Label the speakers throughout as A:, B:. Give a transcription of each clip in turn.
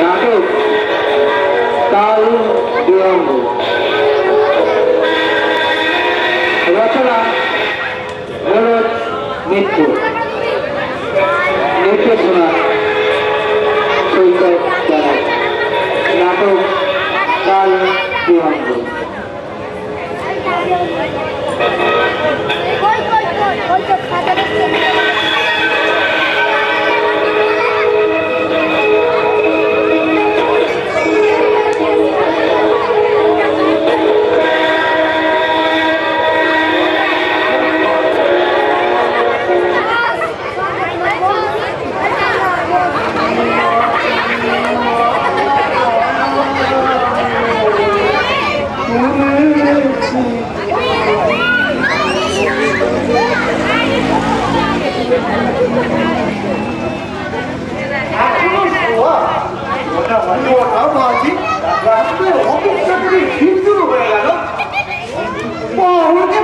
A: নাটক কাল বিলম্ব, রচনা ভরত মিত্র, নির্দেশনা সৈকত জানাই। নাটক কাল বিলম্ব।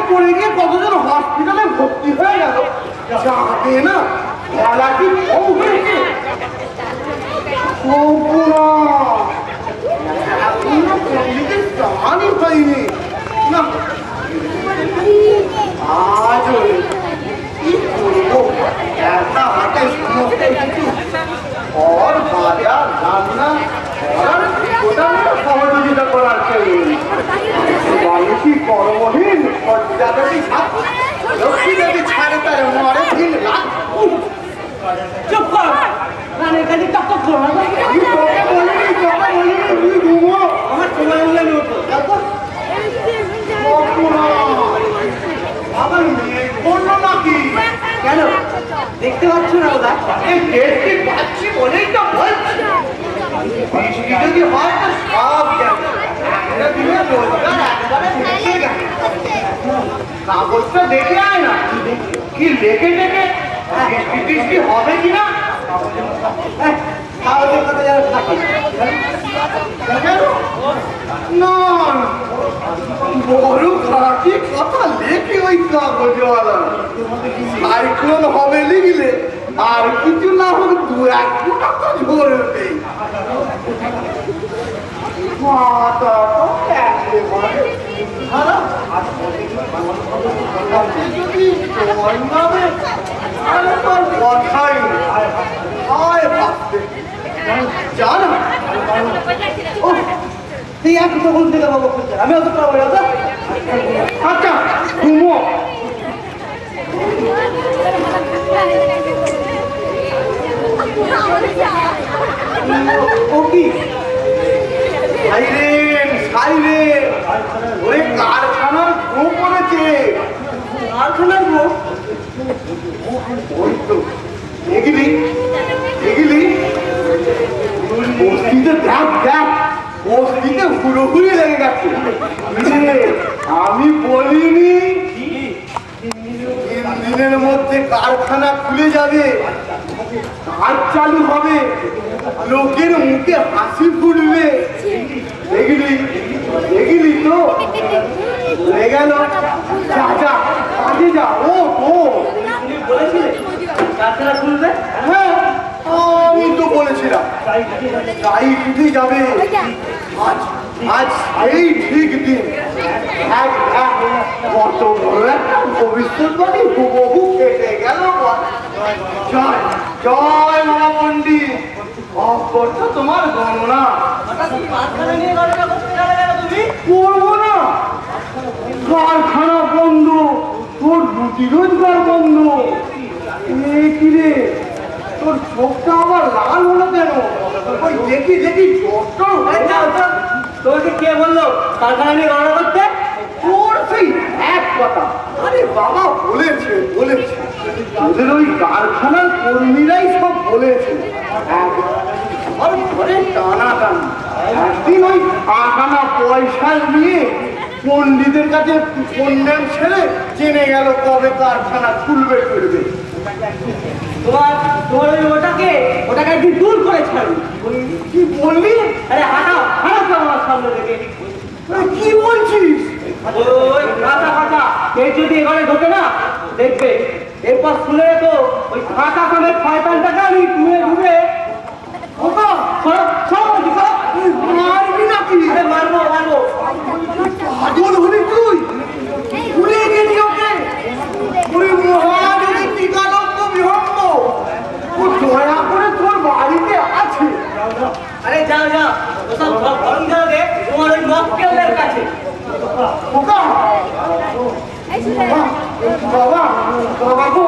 B: পড়ে গিয়ে কতজন হসপিটালে ভর্তি হয়ে গেল, যাতে না গলা কি কম হয়েছে। জানি হয়নি না, আজ কি করবো, একটা হাতে সমস্ত কিছু ঘর বাজার রান্না সহযোগিতা করার কেউ কি কর্মহীন লক্ষ্মী দেবী ছাড়ে তার মরে দিন রাত। চুপ কর, গানের কাছে টক কর। আমার সময় হলে আবার মেয়ে করলো নাকি? কেন দেখতে পাচ্ছ না? ওরা দেখতে পাচ্ছি বলেই তো বলছি, বৃষ্টি যদি হয় তো সব কাগজটা দেখে আয় না, কি লেখে লেখে বৃষ্টি বৃষ্টি হবে কিনা। কাগজের কথা যারা থাকে না, বড় খাটি কথা লেখে ওই কাগজওয়ালা। সাইক্লোন হবে লিখলে আর কিছু না হোক দু এক ফুটা তো ঝরবে। আমি আচ্ছা ঘুমো। ও কি ওই কারখানার বউ করেছে। কারখানার বউ ওই তো এগিলি এগিলি বস্তিতে দেখ দেখ, বস্তিতে হুড়োহুড়ি লেগে গেছে। আমি বলিনি 3 দিনের মধ্যে কারখানা খুলে যাবে, কাজ চালু হবে, লোকের মুখে হাসি ফুটবে। দেখলি দেখলি তো হয়ে গেল। যা যা কাজে যা। ও বলেছিলে কারখানা খুলবে? হ্যাঁ আমি তো বলেছিলাম তাই উঠে যাবে। আজ আজ এই ঠিক দিন কত বড় একটা ভবিষ্যৎবাণী হুবহু কেটে গেল। জয় জয় মামা পণ্ডিত, অপরটা তোমার গণনা করবো না। কারখানা বন্ধ, তোর রুটি রোজগার বন্ধ। কি রে তোর চোখটা আবার লাল হলো কেন? ওই দেখি দেখি চোখটা। তোকে কে বললো কারখানা নিয়ে গণনা করতে? তোর সেই এক কথা। আরে বাবা বলেছে বলেছে, তোদের ওই কারখানার কর্মীরাই সব বলেছে। আমার ঘরে টানা টানি। একদিন ওই টাকানা পয়সা নিয়ে পণ্ডিতের কাছে পণ্যের ছেড়ে জেনে গেল কবে কারখানা খুলবে খুলবে। তোমার ওই ওটাকে একদিন দূর করে ছাড়ি। কি বললি? আরে হাঁটা হাঁটা আমার সামনে থেকে। কি বলছিস? ওই কাঁচা কাঁচা এই যদি এবারে ঢোকে না দেখবে, এরপর শুনে রেখো ওই কাঁচা কামের 5-5 টাকা আমি ঘুরে ঘুরে সব
C: ওসব ঘরম যাবে তোমার ওই মক্কেলের কাছে।
B: খোকা বাবা বাবা গো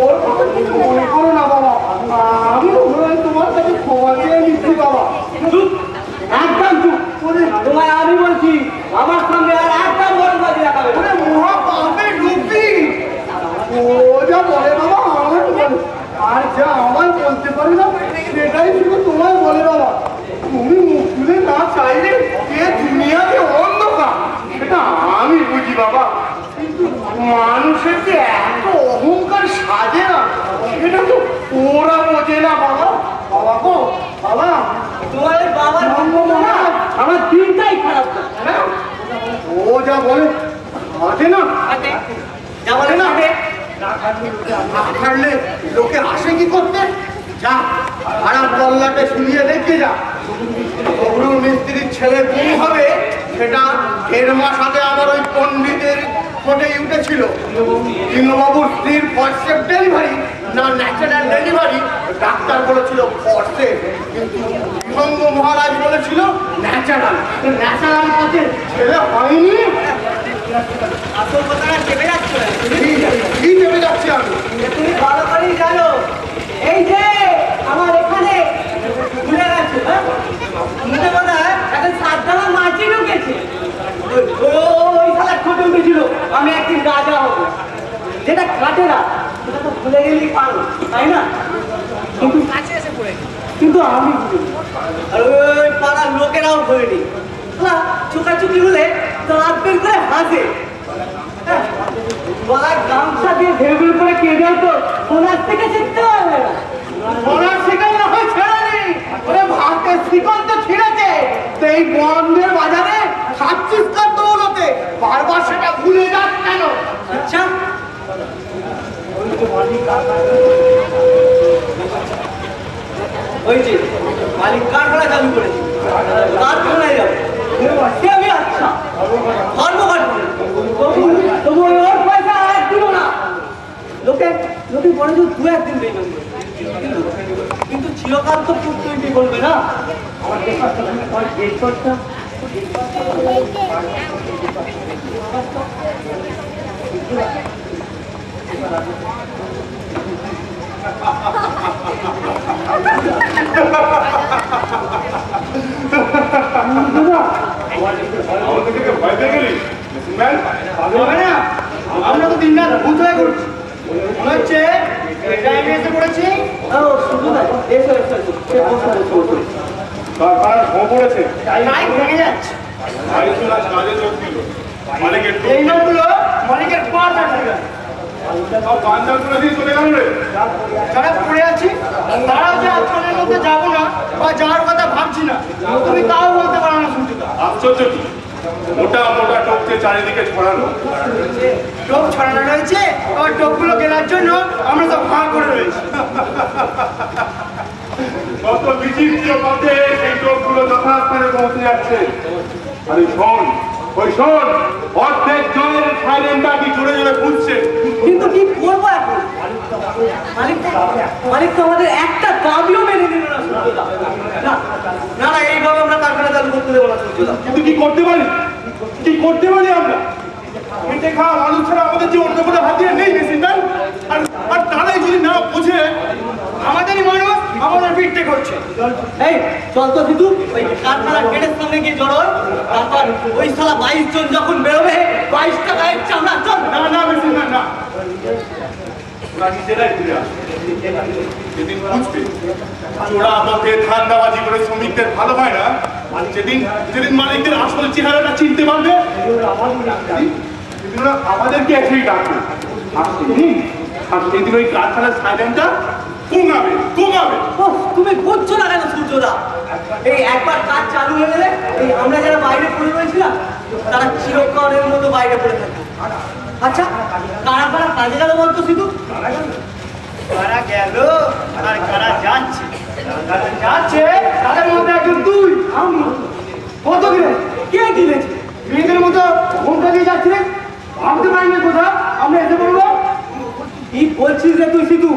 B: ওর কথা কিছু মনে করো না বাবা, আমি তোমার কাছে ক্ষমা চেয়ে নিচ্ছি বাবা।
C: চুপ, একদম চুপ। তোমায় আমি বলছি আমার সামনে আর একদম বড় বাজি রাখাবে না।
B: মহা পাপে ডুবি ও যা বলে বাবা আমার বলে, আর যা আমার বলতে পারি না সেটাই শুধু তোমায় বলে বাবা। তুমি মুখ তুলে না চাইলে এ দুনিয়াতে অন্ধকার সেটা আমি বুঝি বাবা, কিন্তু মানুষের যে এত অহংকার সাজে না সেটা তো ওরা বোঝে না বাবা। বাবা গো বাবা,
C: তোমার ওই বাবার জন্ম না আমার দিনটাই খারাপ করে।
B: হ্যাঁ? ও যা বলে আছে না
C: আগে যা বলে না হবে
B: না খাটলে লোকে আসে কি করতে? যা খারাপ গল্লাটা শুনিয়ে দেখে যা। অগ্রুর মিস্ত্রির ছেলে কি হবে সেটা 1.5 মাস আগে আমার ওই পণ্ডিতের কোটে উঠেছিল। দীনবাবুর স্ত্রীর ফরসেপ ডেলিভারি না ন্যাচারাল ডেলিভারি, ডাক্তার বলেছিল ফরসেপ, কিন্তু বিহঙ্গ মহারাজ বলেছিল ন্যাচারাল। ন্যাচারাল পথে ছেলে হয়নি।
C: আসল কথাটা চেপে যাচ্ছ না।
B: কি চেপে যাচ্ছি আমি?
C: তুমি ভালো করেই জানো এই যে আমার এখানে ভুলে গেছে, হ্যাঁ মনে মনে হয় এখন 7 ডালা মাছি ঢুকেছে। ওই শালা ছোট উঠেছিল আমি একদিন রাজা হবো, যেটা কাটে না সেটা তো ভুলে গেলেই পারো, তাই না? কিন্তু কাছে এসে পড়ে কিন্তু আমি ভুলিনি, আর ওই পাড়ার লোকেরাও ভুলিনি। চোখাচুকি হলে দাঁত বের করে হাসে, গলায় গামছা দিয়ে ভেবের করে কেঁদে তো ওনার থেকে শিখতে পারবে না।
B: ওনার শিকার না হয় ছেড়ে নেই, ওরে ভাতের শিকল তো ছিঁড়েছে, তো এই বন্ধের বাজারে খাচ্ছিস কার দৌলতে বারবার সেটা ভুলে যাস কেন?
C: আচ্ছা ওই যে মালিক কারখানা চালু করেছে, কারখানায় যাবো সে আমি আচ্ছা ধর্মঘট তবু ওর পয়সা আর দিব না। লোকে লোকে বলে যে 2-1 দিন দেবে, কিন্তু চিরকাল তো পুত্রই বলবে না। আমার দেশটা
B: আমরা তো দিন রাত ভূত হয়ে করছি, মনে হচ্ছে এটাই এসে পড়েছি।
C: শুধু না এসো এসো এসো সে বসো বসো বসো
B: পড়েছে লাইট ভেঙে যাচ্ছে। এই লোকগুলো মালিকের পাঁচ যারা পড়ে আছি তারাও যে আজকালের মধ্যে যাবো না বা যাওয়ার কথা ভাবছি না, তুমি তাও বলতে পারো না। শুনতে
D: আশ্চর্য কি মোটা মোটা টোপকে চারিদিকে ছড়ানো,
B: টোপ ছড়ানো রয়েছে, আবার টোপগুলো কেনার জন্য আমরা সব ভাঁ করে রয়েছি।
D: কত বিচিত্র পথে সেই টোপগুলো যথাস্থানে পৌঁছে যাচ্ছে। আরে শোন, ওই শোন, অর্ধেক জয়ের সাইলেন্টটা কি জোরে জোরে বুঝছে,
C: কিন্তু কি করবো এখন? মালিক তো আমাদের একটা দাবিও মেনে নিল না। না না না এইভাবে আমরা কারখানা চালু করতে দেবো না।
D: কিন্তু কি করতে পারি, কি করতে পারি আমরা? পেটে খাওয়া মানুষ ছাড়া আমাদের যে অন্য কোনো হাতিয়ার নেই বেশি তাই, আর তারাই যদি না বোঝে
B: আমাদেরই মানুষ আমাদের পিঠে করছে।
C: এই চল তো সিধু ওই কারখানা গেটের সামনে গিয়ে জড়ো, তারপর ওই শালা 22 জন যখন বেরোবে 22টা গায়ের চামড়া চল।
D: না না বেশি না না, ওরা নিজেরাই ঘুরে আসবে। যেদিন বুঝবে ওরা আমাকে ধান্দাবাজি করে শ্রমিকদের ভালো পায় না, যেদিন যেদিন মালিকদের আসল চেহারাটা চিনতে পারবে সেদিন ওরা আমাদেরকে এসেই ডাকবে। আর সেদিন ওই কারখানার সাইলেন্টটা কমাবে কমাবে।
C: তুমি বুঝছো না কেন সূর্যদা? এই একবার কাজ চালু হয়ে গেলে এই আমরা যারা বাইরে পড়ে রয়েছিলাম তারা চিরকালের মতো বাইরে পড়ে থাকে। আচ্ছা কারা কারা কাজে গেল বলতো সিধু?
B: কারা গেল আর কারা যাচ্ছে? যাচ্ছে তাদের মধ্যে একজন তুই।
C: আমি
B: কত গেলে
C: কে দিয়েছে?
B: মেয়েদের মতো ঘুমটা দিয়ে যাচ্ছিলেন, ভাবতে পারিনি কোথা আমরা এসে পড়বো।
C: কি বলছিস রে তুই সিধু?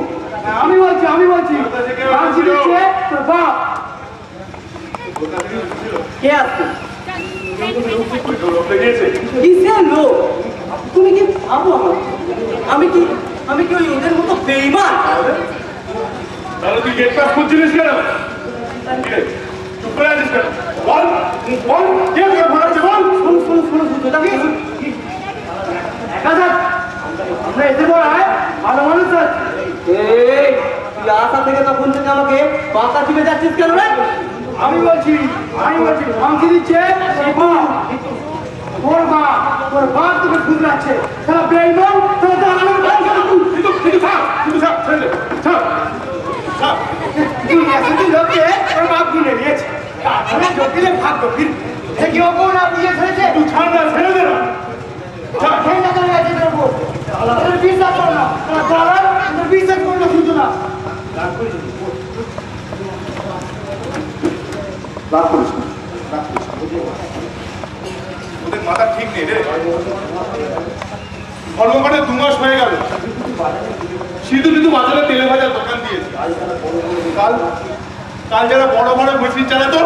B: আমি বলছি তোর বাপ।
C: কে আসছে?
D: লোকটা গিয়েছে
C: কিসের লোক? তুমি কি ভাবো আমি কি ওই ওদের মতো বেঈমান?
D: তাহলে তুই গেট পাস করছিলিস কেন? চুপ করে আছিস কেন? বল বল কে তোকে ভরাচ্ছে বল।
C: শোনো আমরা এসে পড়ায় ভালো মানুষ আছে। এই তুই আসা থেকে তখন থেকে আমাকে বাঁকা চিপে যাচ্ছিস কেন রে?
B: আমি বলছি ভাঙছি দিচ্ছে তোর বাপ তোকে শুধরাচ্ছে। তারা বেইমান, তারা তো আমার ভাই করে তুই।
D: কিন্তু থাক ছেড়ে থাক
B: তুই এসেছি লোককে ওর বাপ কিনে নিয়েছে। তারপরে জটিলে ভাগ্য ফির সে কি ওপর না দিয়ে ফেলেছে?
D: তুই ছাড় না, ছেড়ে দে না।
B: সেই না করে আছে তোর ওপর। তোর বিশ্বাস করো না, তোর বিশ্বাস করো না শুধু না।
D: রাগ করিস না, ওদের মাথা ঠিক নেই রে। ধর্মঘটে 2 মাস হয়ে গেল, সিধু বাজারে তেলে ভাজার দোকান দিয়েছে। কাল যারা বড় মেশিন চালাতো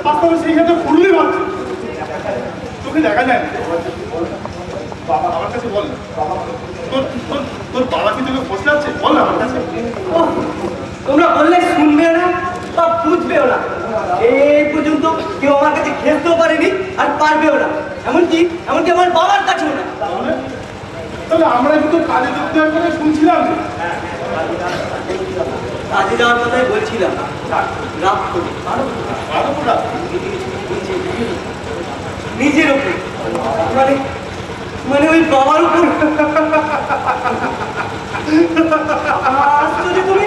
D: বাস্তবে সেই ক্ষেত্রে ফুললি ভাবছে। তোকে দেখা যায় না। আমার কাছে বল না, তোর বাবা কি তোকে ফসলাচ্ছে? বল না আমার কাছে।
C: তোমরা বললে শুনবেও না বা বুঝবেও না। এই পর্যন্ত কেউ আমার কাছে খেলতেও পারেনি আর পারবেও না, এমনকি আমার বাবার কাছেও না।
D: তাহলে আমরা কিন্তু কাজে যোগ দেওয়ার কথা শুনছিলাম।
C: কাজে যাওয়ার কথাই বলছিলাম। রাগ করি নিজের উপর, মানে ওই বাবার উপর। তুমি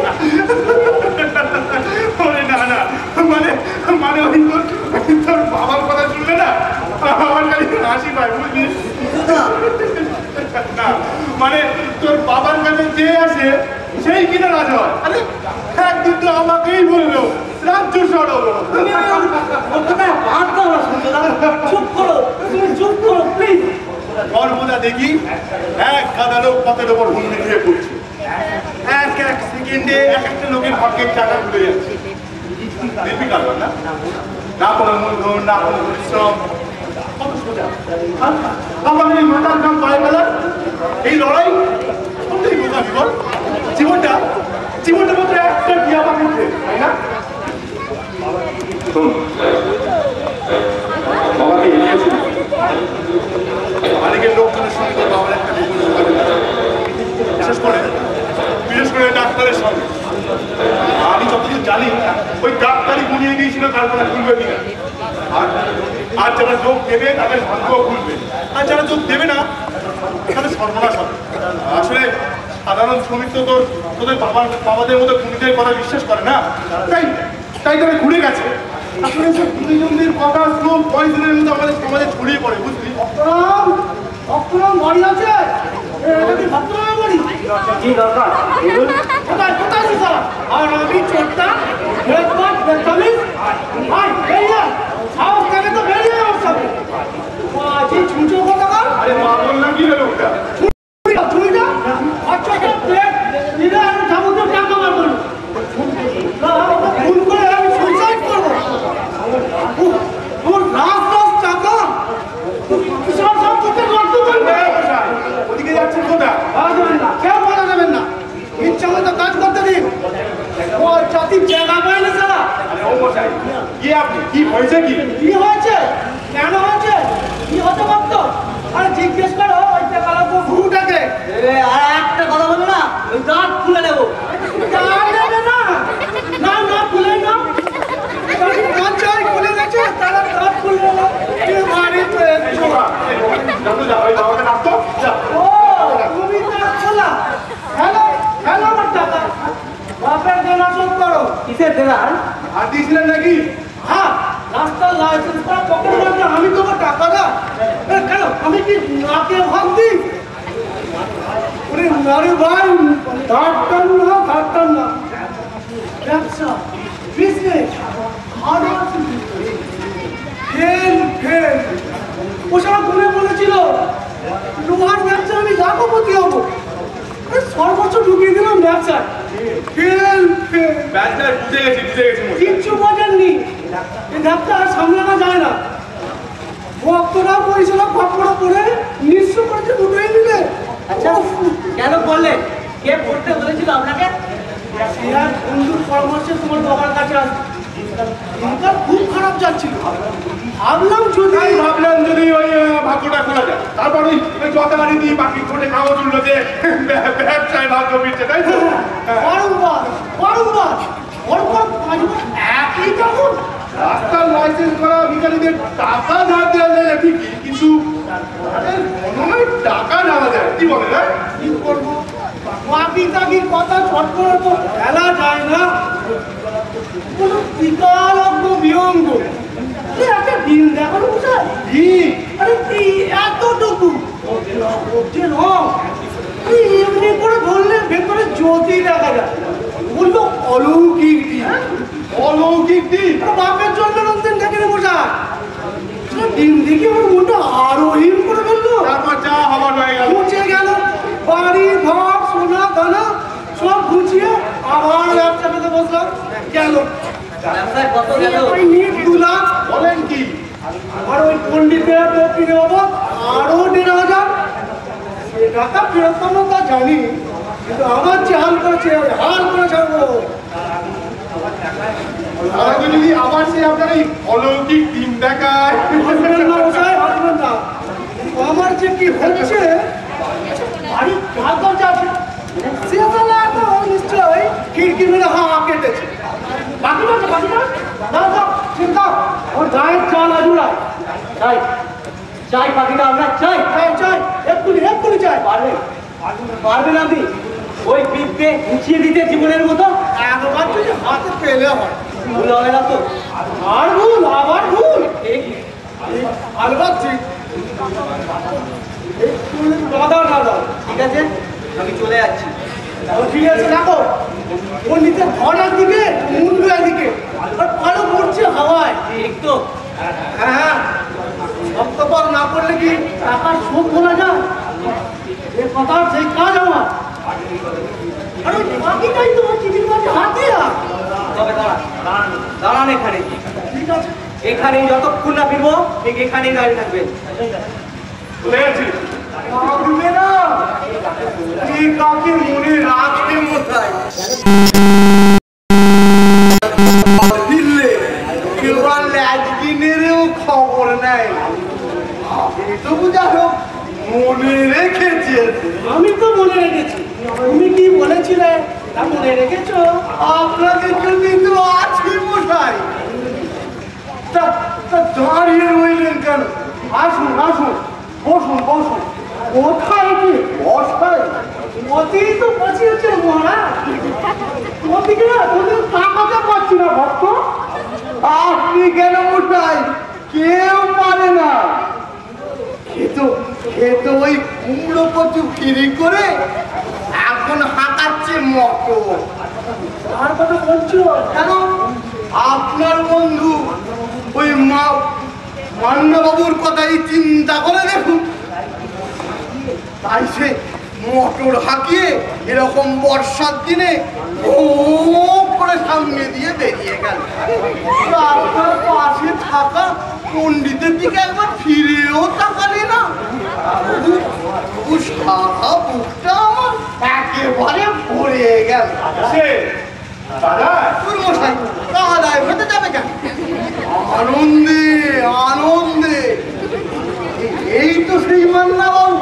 D: না মানে ওই তোর বাবার কথা শুনলে না আমার খালি হাসি পায়, বুঝলি না? মানে তোর বাবার কাছে যে আসে সেই কিনা রাজা হয়। আরে একদিন তো আমাকেই বললো রাজ্য সরব।
C: চুপ করো, তুমি চুপ করো প্লিজ।
D: সর্বদা দেখি এক গাদা লোক পথের ওপর হুমড়ি খেয়ে পড়ছে। এক সেকেন্ডে এক একটা লোকের ভাগ্যের টাকা ঘুরে যাচ্ছে। নির্বিকার না, না কোনো মূলধন, না কোনো পরিশ্রম, কত সোজা। আমাদের এই মাথার ঘাম পায়ে ফেলা এই লড়াই সত্যি বোঝাবি বল? জীবনটা মধ্যে একটা বিয়া বানিয়েছে, তাই না? বাবাকে এগিয়েছিল অনেকের লোকজনের সঙ্গে বাবার একটা বিশেষ করে ডাক্তারের সঙ্গে। আমি যতদূর জানি ওই ডাক্তারই গুনিয়ে দিয়েছিল কারখানা খুলবে কিনা। আর যারা যোগ দেবে তাদের ভাগ্য খুলবে, আর যারা যোগ দেবে না তাদের সর্বনাশ হবে। আসলে সাধারণ শ্রমিক তো তোদের বাবাদের মতো খুনিদের কথা বিশ্বাস করে না, তাই তারা ঘুরে গেছে। আসলে সব গুণীজনদের কথা স্লো পয়জনের মতো আমাদের সমাজে ছড়িয়ে পড়ে, বুঝলি?
B: অক্রম বাড়ি আছে? বাড়ি
C: কি দরকার?
B: কোথায় আছে সারা? আর আমি ছোট্টা সাহস থেকে তো বেরিয়ে আসবে। ছুটো কথা
D: আরে মা বললাম কি হলো ওটা?
B: ছুরিটা আচ্ছা প্লেট দিলে আমি যাবতীয় টাকা বার করবো। খুন করে আমি সুইসাইড করবো। তোর লাশ টাকা সব করতে রক্ত করবে।
D: ওদিকে যাচ্ছেন কোথা?
B: কেউ বলা যাবেন না, ইচ্ছা মতো কাজ করতে দিন। ও জাতির জায়গা পায় না সারা।
D: আরে ও মশাই, কি আপনি কি হয়েছে?
B: কি হয়েছে? কেন হয়েছে? কি হতে পারত? আরে জিজ্ঞেস করো ওই টাকা গুরুটাকে।
C: আর একটা কথা বলো না, ওই দাঁত খুলে নেবো।
B: না খুলে না, খুলে গেছে তারা দাঁত খুলে নেবো। ও তুমি দাঁত খোলা। হ্যালো আমার টাকা বাপের দেনা শোধ করো।
C: কিসের দেনা?
D: হাত দিয়েছিলেন নাকি?
B: হ্যাঁ, রাস্তার লাইসেন্স করা পকেট মারলে আমি তোমার টাকা না। কেন আমি কি নাকে ভাগ দিই? ওরে নারী ভাই, ডাক্তার না ব্যবসা, বিজনেস, খেল ও সব ঘুরে বলেছিল লোহার ব্যবসা আমি লাখপতি হবো। সর্বোচ্চ ঢুকিয়ে দিলাম ব্যবসায়। খেল
D: বুঝে গেছি
B: কিচ্ছু বোঝেননি। এই ব্যবসা আর সামলানো যায় না। পয়লা পয়সা ফাপড়া করে নিঃস্ব করেছে দুটোই মিলে।
C: আচ্ছা কেন করলে? কে পড়তে বলেছিল আপনাকে?
B: সে আর বন্ধুর পরামর্শে তোমার বাবার কাছে আসবে। দিনটা খুব খারাপ যাচ্ছিল,
D: ভাবলাম যদি ওই ভাগ্যটা খোলা যায়, তারপর ওই যথাবাড়ি দিয়ে বাকি করে খাওয়া তুললো যে ব্যবসায় ভাগ্য ফিরছে, তাই তো?
B: একই তখন
D: রাস্তার লাইসেন্স করা ভিখারিদের টাকা ধার দেওয়া যায় না ঠিকই, কিন্তু মনে হয় টাকা নেওয়া যায়, কি বলে না?
B: কি করবো, বাকি তাকির কথা ছট করে তো ফেলা যায় না। কোনো বিকল্প বিয়ঙ্গ একটা দিন দেখানো বুঝায়। আরে কি এতটুকু এমনি করে ধরলে ভেতরে জ্যোতি দেখা যায়, বললো অলৌকিক দিন।
D: অলৌকিক দিন
B: বাপের জন্য রমজান দেখে বোঝায়। দিন দেখে আমার মনটা আরো হিম করে ফেললো।
D: তারপর যা হবার হয়ে গেল,
B: মুছে গেল বাড়ি ঘর সোনা দানা সব গুছিয়ে আবার ব্যবসা পেতে বসলাম। গেল
C: ব্যবসায় কত গেল?
B: 2 লাখ।
D: বলেন কি?
B: আর ওই পন্ডিতের দক্ষিণে বাবদ আরো 1,500। সে টাকা ফেরত পাবো তা জানি, কিন্তু আমার যে হাল করেছে হাল করে ছাড়বো।
D: তাহলে যদি আবার সে আপনার এই অলৌকিক দিন দেখায়,
B: হাসবেন না মশাই, হাসবেন না। আমার যে কি হচ্ছে বাড়ির চার দরজা আছে, সে তাহলে এখন নিশ্চয়ই খিড়কি মেরে কেটেছে। বাকিটা দাও চিন্তা ওর গায়ের চাল আজুড়ায়।
C: চাই চাই পাখিটা আমরা চাই।
B: চাই এক্ষুনি চাই।
C: পারবেন আপনি ওই বিদ্যে গুছিয়ে দিতে জীবনের মতো?
B: একবার যদি হাতে পেলে হয়।
C: ভুল হবে না তো?
B: আর ভুল আবার ভুল, আলবাত ঠিক। দাদা
C: ঠিক আছে, আমি চলে যাচ্ছি।
B: ঠিক আছে, দেখো ও নিচে ধরার দিকে মুন্ডু একদিকে আর আরো পড়ছে হাওয়ায়।
C: ঠিক তো?
B: হ্যাঁ সপ্তপর না করলে কি টাকার শোধ বলা যায়? এ কথার সেই কাজ আমার। আরে বাকিটাই তো চিঠির মাঝে হাতিয়া।
C: তবে দাঁড়ান এখানে।
B: ঠিক আছে,
C: এখানেই যতক্ষণ না ফিরবো ঠিক এখানেই দাঁড়িয়ে থাকবেন।
D: চলে গেছি।
B: থাকবে না, এই কাকে মনে রাখতে মশাই। দিল্লে কেবল একদিনেরও খবর নেই, আপনি তো বুঝা হোক মনে রেখেছেন। আমি তো মনে রেখেছি, তুমি কি বলেছিলে তা মনে রেখেছো? আপনাদের জন্যই তো আছি মশাই। তা দাঁড়িয়ে রইলেন কেন? আসুন বসুন। কোথায় কি বসাই? মতেই তো বসিয়েছে মহারাজ। ওদিকে না তোদের তাকাতে পারছি না ভক্ত। আপনি কেন মশাই? কেউ পারে না। খেতো ওই কুমড়ো কচু ফিরি করে এখন হাঁকাচ্ছে মতো। আর কথা বলছো কেন? আপনার বন্ধু ওই মান্নাবাবুর কথাই চিন্তা করে দেখুন। তাই সে মোটর হাঁকিয়ে এরকম বর্ষার দিনে করে সামনে দিয়ে বেরিয়ে গেল। আপনার পাশে থাকা পণ্ডিতের দিকে একবার ফিরেও তাকালে না। সারা বুকটা আমার একেবারে ভরে গেল। দাদায় হতে যাবে কেন? আনন্দে এই তো সেই মান্না বাবু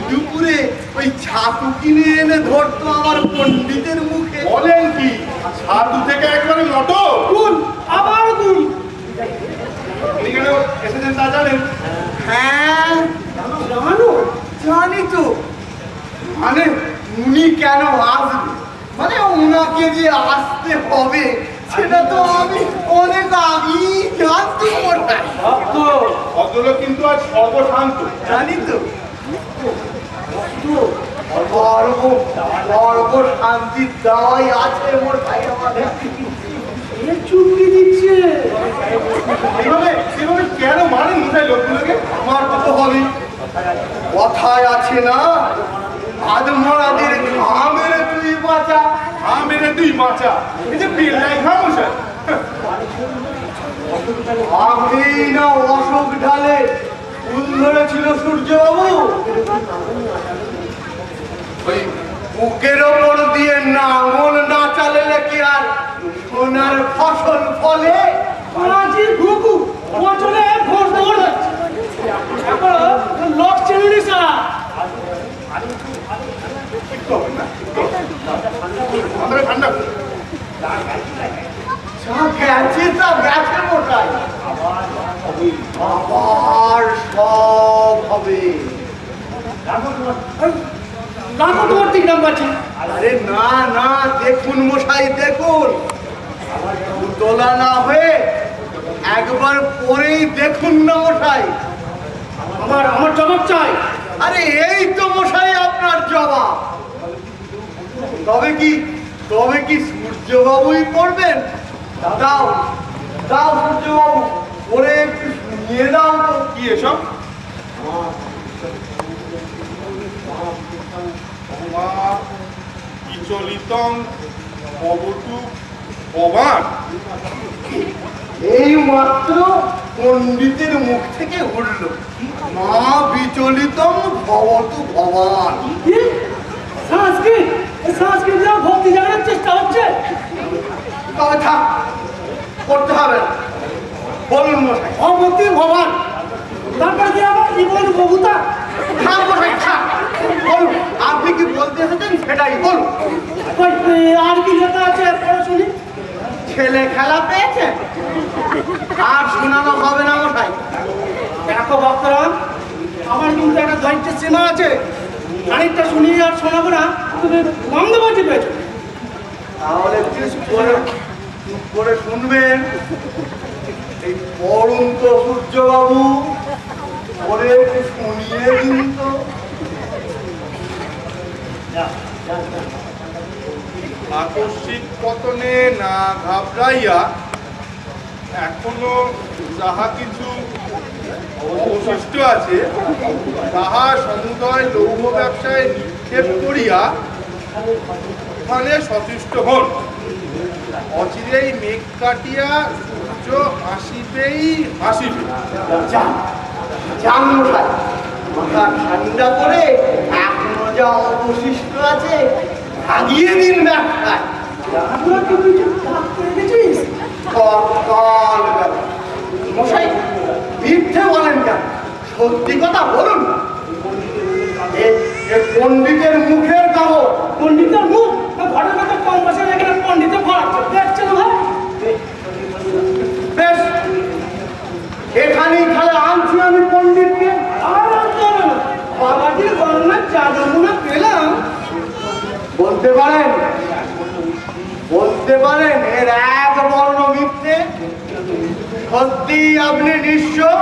B: দুপুরে ওই ছাতু কিনে এনে ধরতো আমার পণ্ডিতের মুখে।
D: বলেন কি? ছাতু থেকে একবারে লটো
B: গুল, আবার গুল।
D: উনি কেন এসেছেন তা জানেন?
B: হ্যাঁ জানি তো। মানে উনি কেন আসবে, মানে ওনাকে যে আসতে হবে সেটা তো আমি অনেক আগেই জানতে পারতাম।
D: ভদ্রলোক কিন্তু আজ সর্বশান্ত।
B: জানি তো শান্তির দাওয়াই আছে মোর ভাই। আমাদের চুক্তি দিচ্ছে
D: এভাবে কেন মারেন কোথায় লোকগুলোকে?
B: আমার তো হবে কথায় আছে না, আদমরাদের ঘা মেরে তুই বাঁচা।
D: মেরে তুই বাঁচা, এই যে বিল্লাই খামোশ।
B: আগেই না অশোক ঢালে ফুল ধরেছিল সূর্যবাবু? ওই বুকের ওপর দিয়ে নাঙল না চালালে কি আর সোনার ফসল ফলে?
C: আজি ঘুঘু বছরে ভোর দৌড় হচ্ছে এখন লোক চিনি সারা
D: আমরা ঠান্ডা
B: যা গেছে তা গেছে মোটাই, আবার সব হবে।
C: রাখো তোমার দিক নাম পাচ্ছি
B: আরে না না, দেখুন মশাই দেখুন, তোলা না হয়ে একবার পরেই দেখুন না মশাই।
C: আমার আমার জবাব চাই।
B: আরে এই তো মশাই আপনার জবাব। তবে কি সূর্যবাবুই পড়বেন? দাও দাও সূর্যবাবু, পরে একটু শুনিয়ে দাও তো।
D: কি এসব? বিচলিতং ভবতু ভবান।
B: এই মাত্র পণ্ডিতের মুখ থেকে উঠল, মা বিচলিতম ভবতু ভবান।
C: সংস্কৃত সংস্কৃত ভক্তি জানার চেষ্টা হচ্ছে।
B: তবে থাক, করতে হবে না, বলুন মশাই।
C: অভক্তি ভবান তারপরে কি আবার জীবন কবুতা।
B: থাক মশাই থাক, বলুন আপনি কি বলতে এসেছেন সেটাই বলুন।
C: আর কি লেখা আছে পড়ে শুনি।
B: ছেলে খেলা পেয়েছে, আর শোনানো হবে না মশাই।
C: দেখো ভক্তরাম, আমার কিন্তু একটা ধৈর্যের সীমা আছে। খানিকটা শুনি আর শোনাবো না, তুমি মন্দবাজি পেয়েছো।
B: তাহলে চুপ করে শুনবেন। এই পড়ুন তো সূর্যবাবু, পরে একটু শুনিয়ে দিন তো।
D: আকস্মিক পতনে না ঘাবড়াইয়া এখনো যাহা কিছু অবশিষ্ট আছে তাহা সমুদয় লৌহ ব্যবসায় নিক্ষেপ করিয়া ওখানে সচেষ্ট হন। অচিরেই মেঘ কাটিয়া সূর্য আসিবেই আসিবে।
B: যান মশাই, মাথা ঠান্ডা করে এখনো যা অবশিষ্ট আছে ভাগিয়ে দিন ব্যবসায়।
C: তোরা কি কিছু ভাবতে রেখেছিস?
B: কল মশাই মিথ্যে বলেন কেন? সত্যি কথা বলুন। পণ্ডিতের মুখের খবর।
C: পণ্ডিতের মুখ ঘরের মধ্যে কম বসে রেখে পণ্ডিতে ভরাচ্ছে, দেখছে না ভাই?
B: বেশ, এখানেই তাহলে আনছি আমি পণ্ডিতকে।
C: আর আনতে হবে না, বাবাজির গণনার যা নমুনা পেলাম।
B: বলতে পারেন এর এক বর্ণ মিথ্যে? সত্যি আপনি নিশ্চয়?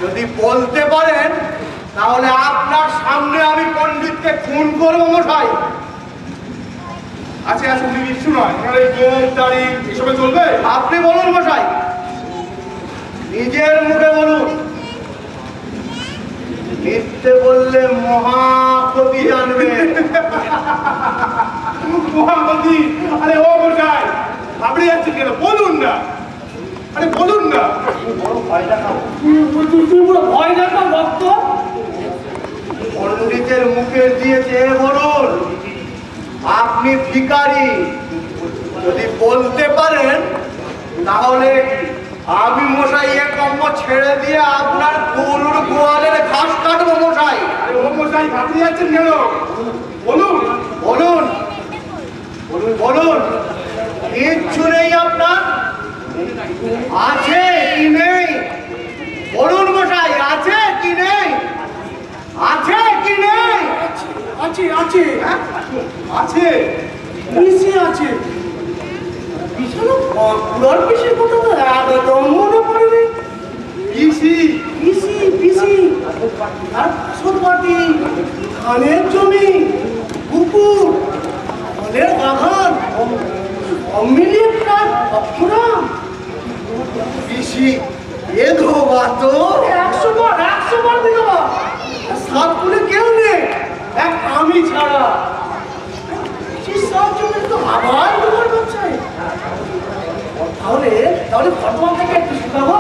B: যদি বলতে পারেন তাহলে আপনার সামনে আমি পণ্ডিতকে খুন করবো মশাই।
D: আচ্ছা আসলে নিশ্চয় নয়, ওনার এই জোর তারিখ এসবে চলবে?
B: আপনি বলুন মশাই, নিজের মুখে বলুন। মিথ্যে বললে মহা ক্ষতি জানবে।
D: মহামতি, আরে ও মশাই, আপনি যাচ্ছেন কেন? বলুন না, আরে বলুন না।
C: তুই পুরো ভয় দেখা ভক্ত।
B: পণ্ডিতের মুখে দিয়ে চেয়ে বলুন, আপনি ভিখারি। যদি বলতে পারেন তাহলে আমি মশাই এ কম্ম ছেড়ে দিয়ে আপনার গরুর গোয়ালের ঘাস কাটবো মশাই।
D: আরে ও মশাই, আপনি যাচ্ছেন কেন? বলুন
B: বলুন বলুন, কিচ্ছু নেই আপনার? আছে কি নেই বলুন মশাই, আছে কি নেই? আছে কি নেই?
C: আছে আছে
B: হ্যাঁ?
D: আছে।
C: পিসি আছে। পিছনে বাঁকুড়ার পিসির কথা তো একদম মনে পড়েনি।
D: পিসি?
C: পিসি পিসি আর ফসলবাটি, ধানের জমি, পুকুর, ফলের বাগান, সব মিলিয়ে প্রায় ভক্তরাম।
B: পিসি এ ধোবা তো
C: 100 বার বিধবা। সাত কুলে কেউ নেই, এক আমি ছাড়া। সব জমি তো আবার তোমার বাচ্চায়। তাহলে বর্তমান থেকে একটু শুকাবো।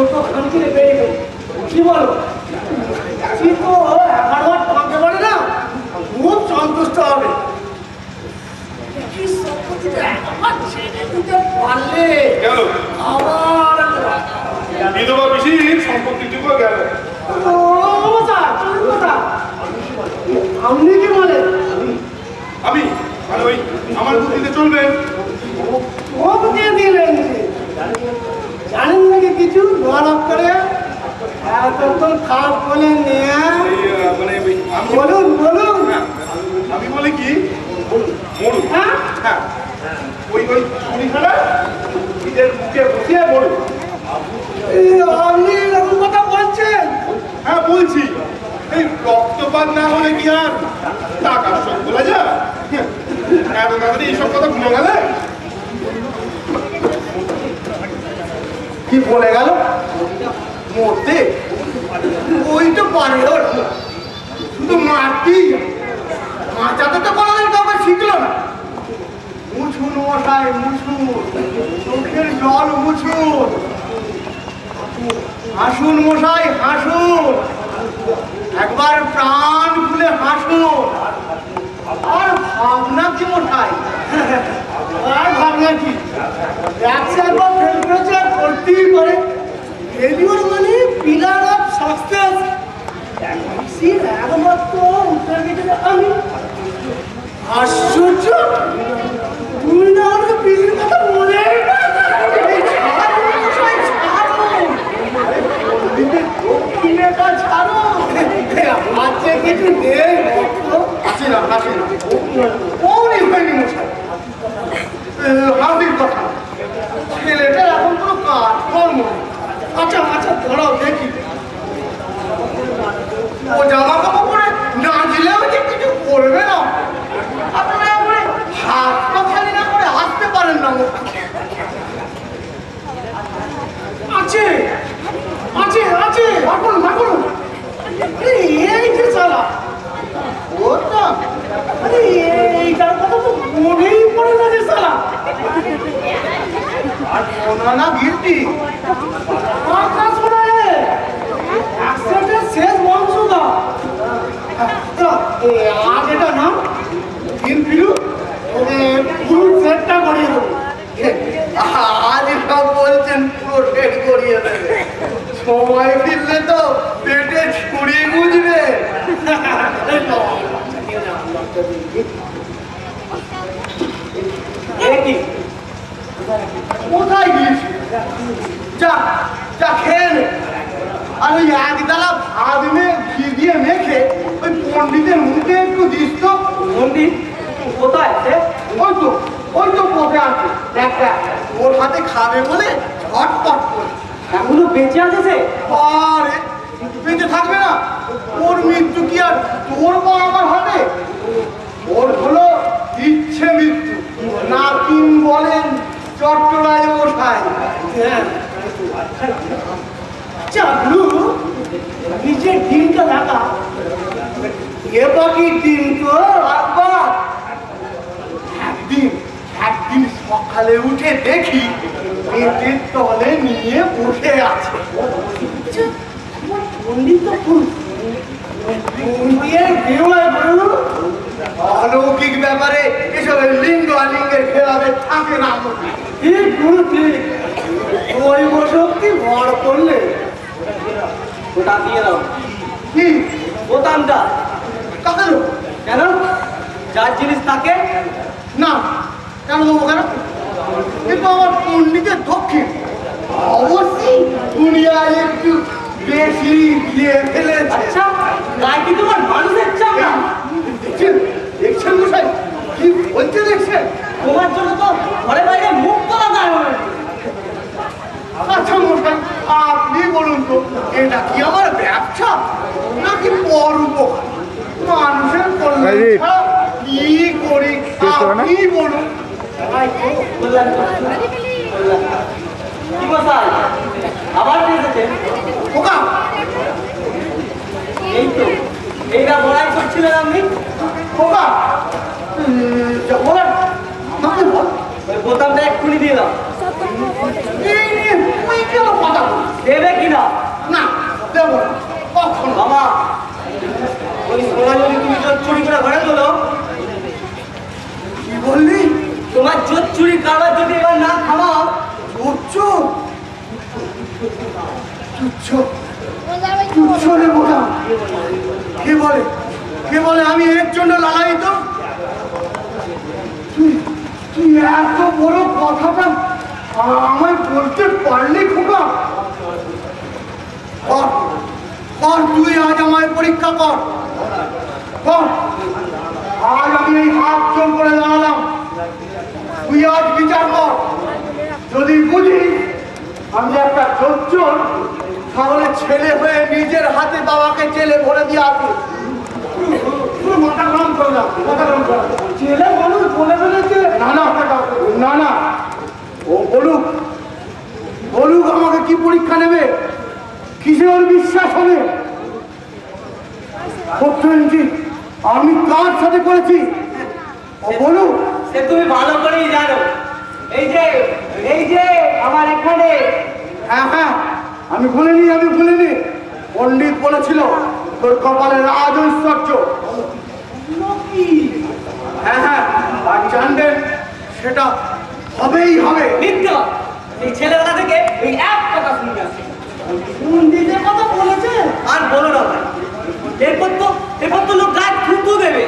C: ছোট খানকিরে বেরিয়ে কি বলো তুই তো 11 বার তোমাকে বলে না খুব সন্তুষ্ট হবে কি সম্পত্তিটা একবার ছেড়ে দিতে পারলে
D: গেল
C: আবার
D: বিধবা পিসির সম্পত্তিটুকু গেল।
C: ও কথা তুমি কথা আপনি কি বলেন
D: আমি মানে ওই আমার বুদ্ধিতে চলবে।
C: ও দিয়ে দিলেন জানেন নাকি কিছু নোয়ালক করে এতক্ষণ খাপ বলে নিয়ে
D: মানে আমি
C: বলুন বলুন
D: হ্যাঁ, আমি বলি কি মরু
C: হ্যাঁ
D: হ্যাঁ ওই ছুরিখানা নিজের মুখে বসিয়ে মরু।
C: এই আপনি এরকম কথা বলছেন
D: হ্যাঁ বলছি এই রক্তপাত না হলে কি আর টাকার সব বলা যায়? এত তাড়াতাড়ি এইসব কথা ভুলে গেলে
B: কি বলে গেল মরতে ওই তো পারে ওর শুধু মারতেই মাচাতে তো কোনোদিন কাউকে শিখলো না মুছুন মশাই মুছুন চোখের জল মুছুন হাসুন মশাই হাসুন একবার প্রাণ খুলে হাসুন আর ভাবনা কি মশাই আর ভাবনা কি ব্যবসা একবার ফেল করেছে আর করতেই পারে ফেলিওর মানে পিলার অফ সাকসেস একমাত্র উত্তর দিতে আমি আশ্চর্য তুমি না আমাকে পিসির কথা বলে আজকে কিছু নেই আছে না হাসি না ওরই হয়নি মশাই হাসির কথা ছেলেটার এখন কোনো কাজ কর্ম আচ্ছা আচ্ছা ধরাও দেখি ও জামা কাপড় পরে নাচলেও যে কিছু করবে না আপনারা একবারে হাত পা খালি না করে আসতে পারেন না আছে আছে আছে রাখুন রাখুন এই যে চালা ওটা আরে এইটার কথা তো মনেই পড়ে না যে চালা আর শোনা না গিলতি কাজ শোনা রে অ্যাক্সিডেন্টের শেষ বংশধর আজ এটা নাম গিলপিলু পুরো সেটটা করিয়ে দেবো আজ সব বলছেন পুরো সেট করিয়ে দেবে সময় ফিরলে তো পেটে ছুরি বুঝবে কোথায় গিয়েছি যা যা খেয়ে নে আর ওই একদালা ভাত ঘি দিয়ে মেখে ওই পণ্ডিতের মুখে একটু দিস তো
C: পণ্ডিত কোথায় সে
B: ওই তো পথে আছে দেখ দেখ ওর হাতে খাবে বলে ঝটপট করে
C: এখনো বেঁচে আছে সে
B: আরে বেঁচে থাকবে না ওর মৃত্যু কি আর তোর বা আমার হাতে ওর হলো ইচ্ছে মৃত্যু নাতিন বলেন চট্টরায় মশাই
C: চাবলু নিজের ডিমটা দেখা
B: এ বাকি দিন তো একবার একদিন সকালে উঠে দেখি পেটের তলে নিয়ে বসে আছে
C: পণ্ডিত তো খুব
B: অলৌকিক ব্যাপারে এসবের লিঙ্গ আলিঙ্গের খেলাবে থাকে না
C: ঠিক গুরু ঠিক দৈব শক্তি ভর করলে ওটা দিয়ে দাও
B: কি
C: বোতামটা
B: কাকে দেবো?
C: কেন যার জিনিস থাকে
B: না কেন দেবো কেন কিন্তু আমার পণ্ডিতের দক্ষিণ অবশ্যই দুনিয়ায় একটু বেশি দিয়ে ফেলেছে
C: আচ্ছা গায়ে কি তোমার মানুষের চামড়া
B: দেখছেন দেখছেন মশাই কি বলছে দেখছেন
C: তোমার জন্য তো ঘরে বাইরে মুখ তোলা যায় না
B: আচ্ছা মশাই আপনি বলুন তো এটা কি আমার ব্যবসা নাকি পরোপকার মানুষের কল্যাণ ছাড়া কি করি আপনি বলুন
C: কি মশাই আবার এসেছে
B: খোকা
C: এই তো এইটা বড়াই করছিলেন আপনি
B: খোকা বলেন আমাকে বল
C: ওই বোতামটা এক্ষুনি দিয়ে দাও
B: এই নিয়ে তুই কেন কথা বল
C: দেবে
B: তুচ্ছ রে বোকা। কে বলে আমি এর জন্য লালায়িত? তুই এত বড় কথাটা আমায় বলতে পারলি খোকা? কর তুই আজ আমায় পরীক্ষা কর। আজ আমি এই হাত জোর করে দাঁড়ালাম, তুই আজ বিচার কর। যদি বুঝি আমি একটা জোর, তাহলে ছেলে হয়ে নিজের হাতে বাবাকে জেলে ভরে দিয়ে আসি। মাথা গরম করে দাও, মাথা গরম করে। ছেলে মানুষ বলে ফেলেছে। না ও বলুক আমাকে কি পরীক্ষা নেবে, কিসে ওর বিশ্বাস হবে? আমি কার সাথে করেছি ও বলুক।
C: সে তুমি ভালো করেই জানো। এই যে আমার এখানে।
B: হ্যাঁ আমি ভুলিনি। পণ্ডিত বলেছিল তোর কপালে রাজ ঐশ্বর্য। হ্যাঁ আর জানবেন সেটা হবেই হবে।
C: মিথ্যা। এই ছেলেবেলা থেকে এই এক কথা শুনে আসছে, পণ্ডিতের কথা বলেছে। আর বলো না ভাই, এরপর তো লোক গায়ে থুতু দেবে।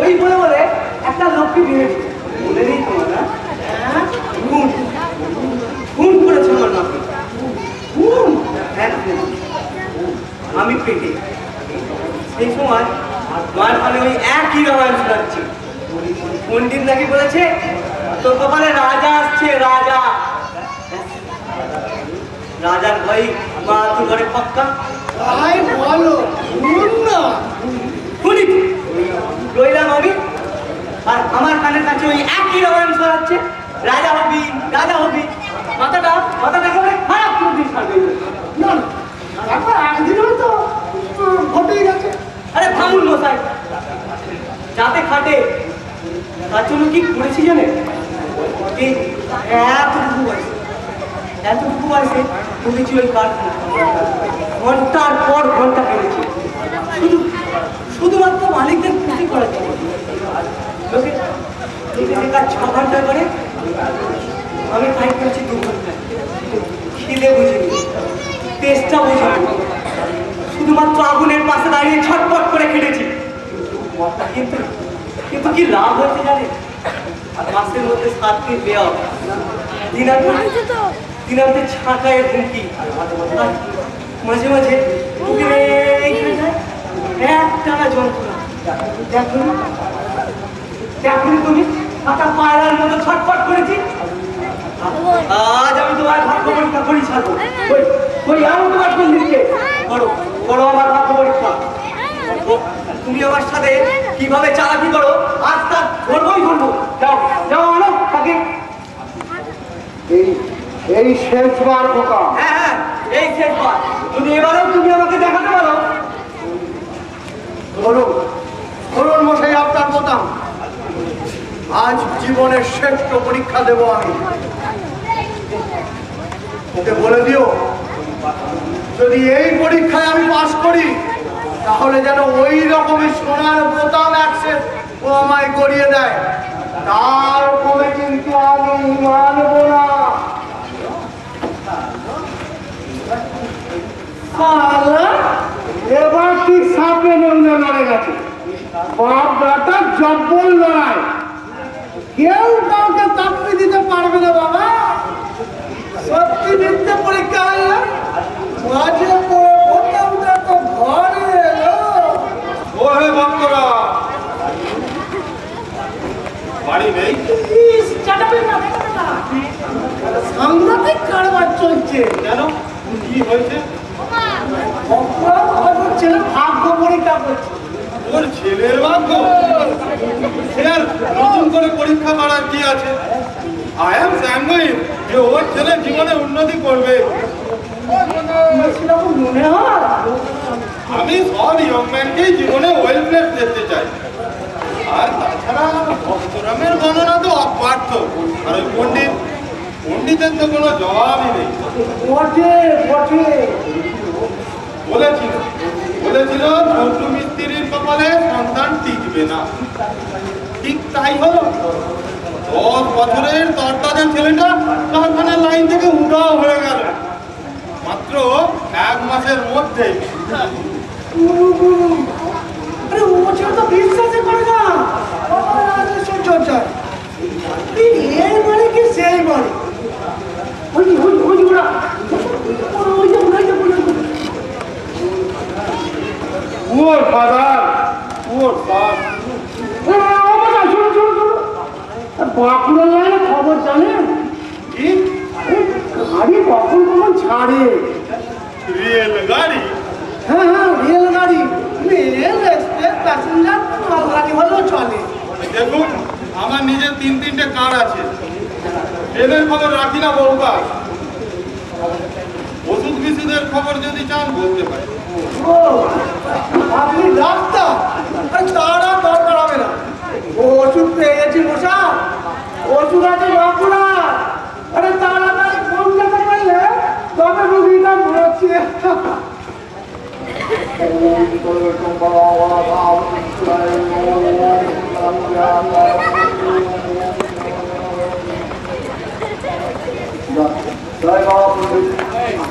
C: ওই বলে একটা লোককে বিয়েছে, বলে নেই তোমার না? খুন করেছে আমার নামে। আমি পেটে সেই সময় মায়ের ফলে ওই একই রামায়ণ শোনাচ্ছি। পণ্ডিত নাকি বলেছে তোর কপালে রাজা আসছে, রাজার ভাই মা তুই ঘরে পাক্কা।
B: তাই বলো না?
C: শুনি রইলাম আমি, আর আমার কানের কাছে ওই একই রামায়ণ শোনাচ্ছে। রাজা হবি মাথাটা একেবারে খারাপ করে দিন ছাড়বে
B: না একবার একদিন হয়তো ঘটেই গেছে।
C: আরে থামুন মশাই, যাতে খাটে তার জন্য কি করেছি জানে? এই এতটুকু বয়সে করেছি ওই কারখানা, ঘন্টার পর ঘন্টা কেটেছি শুধুমাত্র মালিকদের খুশি করার জন্য। লোকে কাজ 6 ঘন্টা করে, আমি কাজ করছি 2 ঘন্টায়। খিদে বুঝিনি, তেষ্টা বুঝিনি, শুধুমাত্র আগুনের পাশে দাঁড়িয়ে ছটপট করে খেটেছি। কিন্তু কি লাভ হয়েছে জানে? মাসের মধ্যে 7 দিন দেওয়া, দিনান্তে ছাঁটাইয়ের হুমকি, মাঝে মাঝে একটানা যন্ত্রণা। দেখুন তুমি মাথা পায়রার মতো ছটপট করেছি। আজ আমি তোমার ভাগ্য পরীক্ষা করি ছাড়বো। ওই আমি তোমার কোন দিকে করো আমার ভাগ্য পরীক্ষা। তুমি আমার সাথে কিভাবে চালাকি করো আজ তার ধরবই ধরবো। যাও আনো তাকে।
B: এই শেষবার বোকা।
C: হ্যাঁ এই শেষবার। যদি এবারেও তুমি আমাকে দেখাতে পারো।
B: বলুন মশাই আপনার বোতাম। আজ জীবনের শ্রেষ্ঠ পরীক্ষা দেব আমি। ওকে বলে দিও যদি এই পরীক্ষায় আমি পাস করি তাহলে যেন ওই রকমের সোনার বোতাম অ্যাক্সেস ও আমায় করিয়ে দেয়। তার ফলে কিন্তু আমি মানব না। এবার ঠিক সাপে নড়ে লড়ে গেছে। বাপ বেটা জব্বল লড়াই, কেউ কাউকে চাকরি দিতে পারবে না বাবা। সত্যি মিথ্যে পরীক্ষা হলো, মাঝে বোতামটা তো ঘরে এলো।
D: ওহে ভক্তরা, বাড়ি নেই?
B: সাংঘাতিক কারবার চলছে।
D: কেন, কি হয়েছে?
B: ছেলে ভাগ্য পরীক্ষা করছে।
D: ওর ছেলের ভাগ্য? স্যার, নতুন করে পরীক্ষা করার কি আছে? আই এম স্যাঙ্গুইন যে ওর ছেলে জীবনে উন্নতি করবে।
B: মনে হয়
D: আমি সব ইয়ং ম্যানকেই জীবনে ওয়েল প্লেস দেখতে চাই। আর তাছাড়া ভক্তরামের গণনা তো অপার্থ। আর ওই পণ্ডিতের তো কোনো জবাবই নেই। বলেছিল ছোট মিস্ত্রির কপালে সন্তান টিকবে না। ঠিক তাই হলো। 10 বছরের তরতাজা ছেলেটা কারখানার লাইন থেকে উধাও হয়ে গেল। মাত্র মাত্র 1 মাসের মধ্যে।
B: আরে ও ছেলে তো বিশ্বাসই করে না চর্চায়। এর মানে কি সেই মানে
D: ওর ফাদার, ওর বাপ।
B: বাঁকুড়া লাইনে খবর জানেন
D: কি
B: গাড়ি কখন কখন ছাড়ে?
D: রেল গাড়ি?
B: হ্যাঁ হ্যাঁ রেল গাড়ি, রেল এক্সপ্রেস প্যাসেঞ্জার গাড়ি হলেও চলে।
D: দেখুন, আমার নিজের 3-3টে কার আছে। ট্রেনের খবর রাখি না বহুকাল। ওষুধ বিশুদের খবর যদি চান বলতে পারি।
B: ও আপনি ডাক্তার? আরে তারা দরকার হবে না, ওষুধ পেয়ে গেছি মশা, ওষুধ আছে বাঁকুড়া। আরে তাড়াতাড়ি ফোন করতে পারলে তবে রুগীটা ঘুরোচ্ছে। জয় বাবা,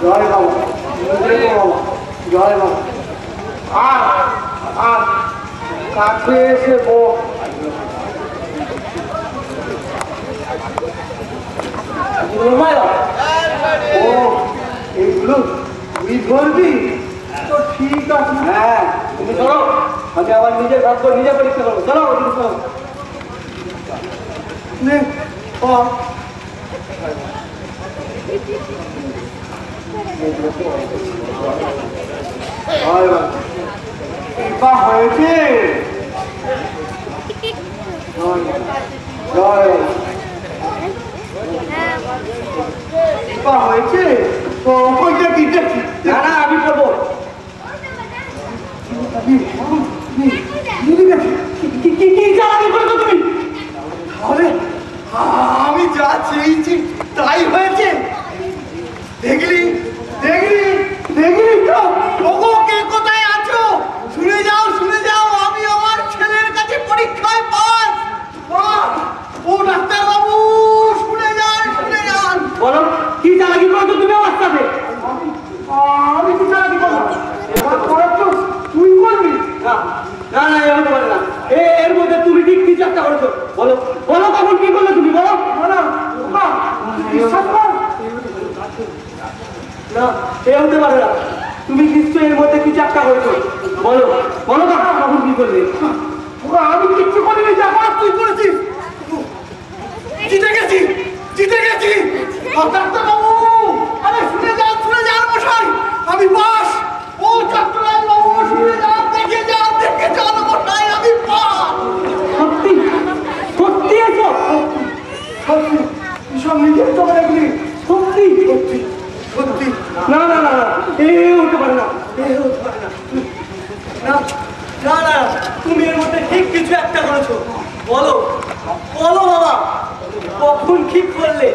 B: জয় বাবা, জয় বাবা। আর কাছে এসে ও এইগুলো তুই ধরবি তো ঠিক আছে। হ্যাঁ তুমি ধরো, আমি আমার নিজের ভাগ্য নিজে পরীক্ষা করবো। চলো ওদিকে চলো। নে হয়েছে হয়েছে তো না না আমি করবো। আমি যা চেয়েছি তাই হয়েছে। দেখলি দেখলি দেখলি তো? ওগো কে কোথায় আছো? শুনে যাও শুনে যাও, আমি আমার ছেলের কাছে পরীক্ষায় পাস। ও ডাক্তার বাবু শুনে যান শুনে যান। বলো কি চালাকি করছো তুমি আমার সাথে? আমি কি চালাকি করবো? এবার করাচ্ছো তুই করবি? না না না এরকম বলে না, এর মধ্যে তুমি ঠিক কিছু একটা করছো। বলো বলো কখন কি করলে তুমি? বলো না বিশ্বাস কর না, এ হতে পারে না। তুমি নিশ্চয়ই এর মধ্যে কিছু একটা করেছো। বলো বলো কাকা কখন কি করলে? আমি কিচ্ছু করিনি, যা করার তুই করেছিস। জিতে গেছি জিতে গেছি। ডাক্তারবাবু আরে শুনে যান মশাই, আমি পাস। ও ডাক্তারবাবু শুনে যান, দেখে যান মশাই, আমি পাস। সত্যি সত্যি এসো? সত্যি সব নিজের চোখে দেখলি? সত্যি সত্যি সত্যি। না না না এ হতে পারে না, এ হতে পারে না। না না না তুমি এর মধ্যে ঠিক কিছু একটা করেছো। বলো বলো বাবা কখন ঠিক করলে?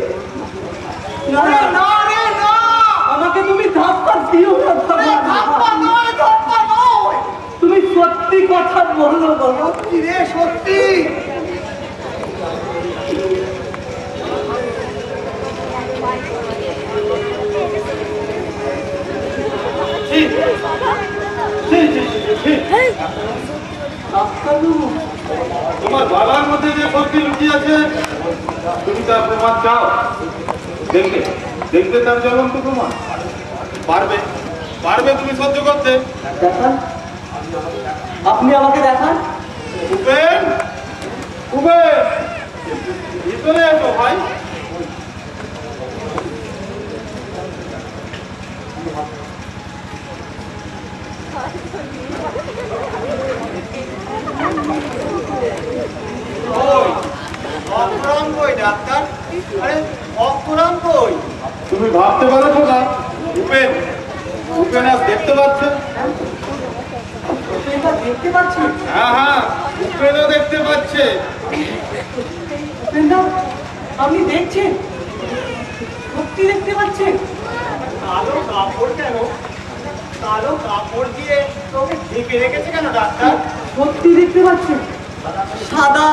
B: না না রে না, আমাকে তুমি ধাপ্পা দিও না। ধাপ্পা নয় ধাপ্পা নয়, তুমি সত্যি কথা বলো বাবা। কি রে সত্যি?
D: তোমার বাবার মধ্যে যে শক্তি লুকিয়ে আছে তুমি তার প্রমাণ চাও? দেখবে দেখবে তার জ্বলন্ত প্রমাণ। পারবে পারবে তুমি সহ্য করতে?
B: দেখান, আপনি আমাকে দেখান।
D: উপেন উপেন ভিতরে এসো ভাই।
B: ডাক্তার আরে অক্ষরাম কই?
D: তুমি ভাবতে পারছো না উপেন উপেন আজ দেখতে পাচ্ছে?
B: দেখতে পাচ্ছি।
D: হ্যাঁ হ্যাঁ উপেনও দেখতে পাচ্ছে।
B: আপনি দেখছেন? সত্যি দেখতে পাচ্ছেন? কালো কাপড় কেন? কালো কাপড় দিয়ে তোকে ঢেকে রেখেছে কেন ডাক্তার? সত্যি দেখতে পাচ্ছেন? সাদা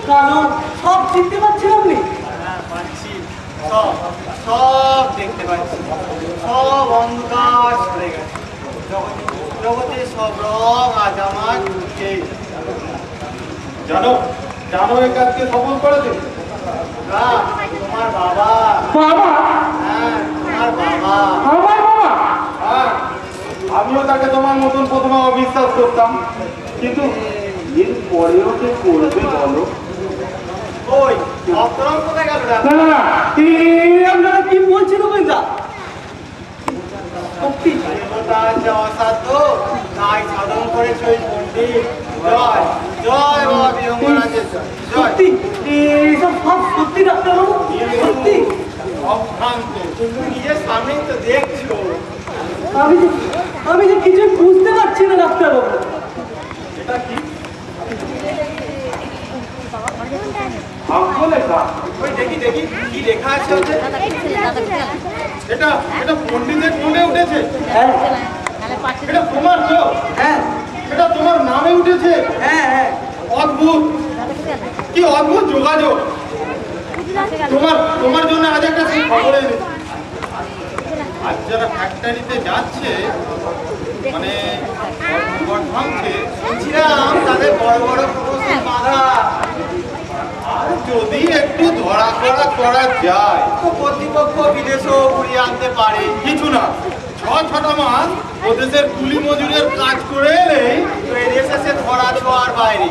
B: কালো সব চিনতে পাচ্ছেন আপনি?
C: পাচ্ছি, সব সব দেখতে পাচ্ছি, সব অন্ধকার সরে গেছে। জগতে সব রং আজ আমার উঠেই
D: জানো জানো এই কাজকে সফল করেছে
C: তোমার বাবা।
B: বাবা,
C: হ্যাঁ, তোমার বাবা।
B: আমার বাবা।
D: হ্যাঁ, আমিও তাকে তোমার মতন প্রথমে অবিশ্বাস করতাম, কিন্তু এর পরেও কে করবে বলো?
C: ওই অতরম কোথায় গেল?
B: না না না, আপনারা কি বলছেন গোবিন্দা?
C: সত্যি দেবতার যে অসাধ্য তাই সাধন করেছে ওই পণ্ডিত। জয় জয় বাবা বিহঙ্গরাজের জয়।
B: সত্যি এসব সব সত্যি ডাক্তারবাবু? সত্যি?
D: অভ্রান্ত।
C: তুমি নিজের সামনেই তো দেখছো।
B: আমি যে কিছু বুঝতে পারছি না ডাক্তারবাবু।
D: এটা কি ভাগ্য লেখা?
C: ওই দেখি দেখি কি লেখা আছে ওতে?
D: এটা এটা পণ্ডিতের টোনে উঠেছে।
B: হ্যাঁ
D: এটা তোমার তো?
C: হ্যাঁ
D: এটা তোমার নামে উঠেছে।
C: হ্যাঁ হ্যাঁ।
D: অদ্ভুত, কি অদ্ভুত যোগাযোগ। তোমার জন্য আজ একটা খবর এনেছি। আজ যারা ফ্যাক্টরিতে যাচ্ছে মানে ভাঙছে,
C: শুনছিলাম তাদের বড় বড় প্রমোশন বাধা।
D: আর যদি একটু ধরা করা যায়
C: তো কর্তৃপক্ষ বিদেশেও ঘুরিয়ে আনতে পারে।
D: কিছু না, 6-6টা মাস ওদেশের কুলি মজুরের কাজ করে এলেই
C: তো এই দেশে সে ধরা ছোঁয়ার বাইরে।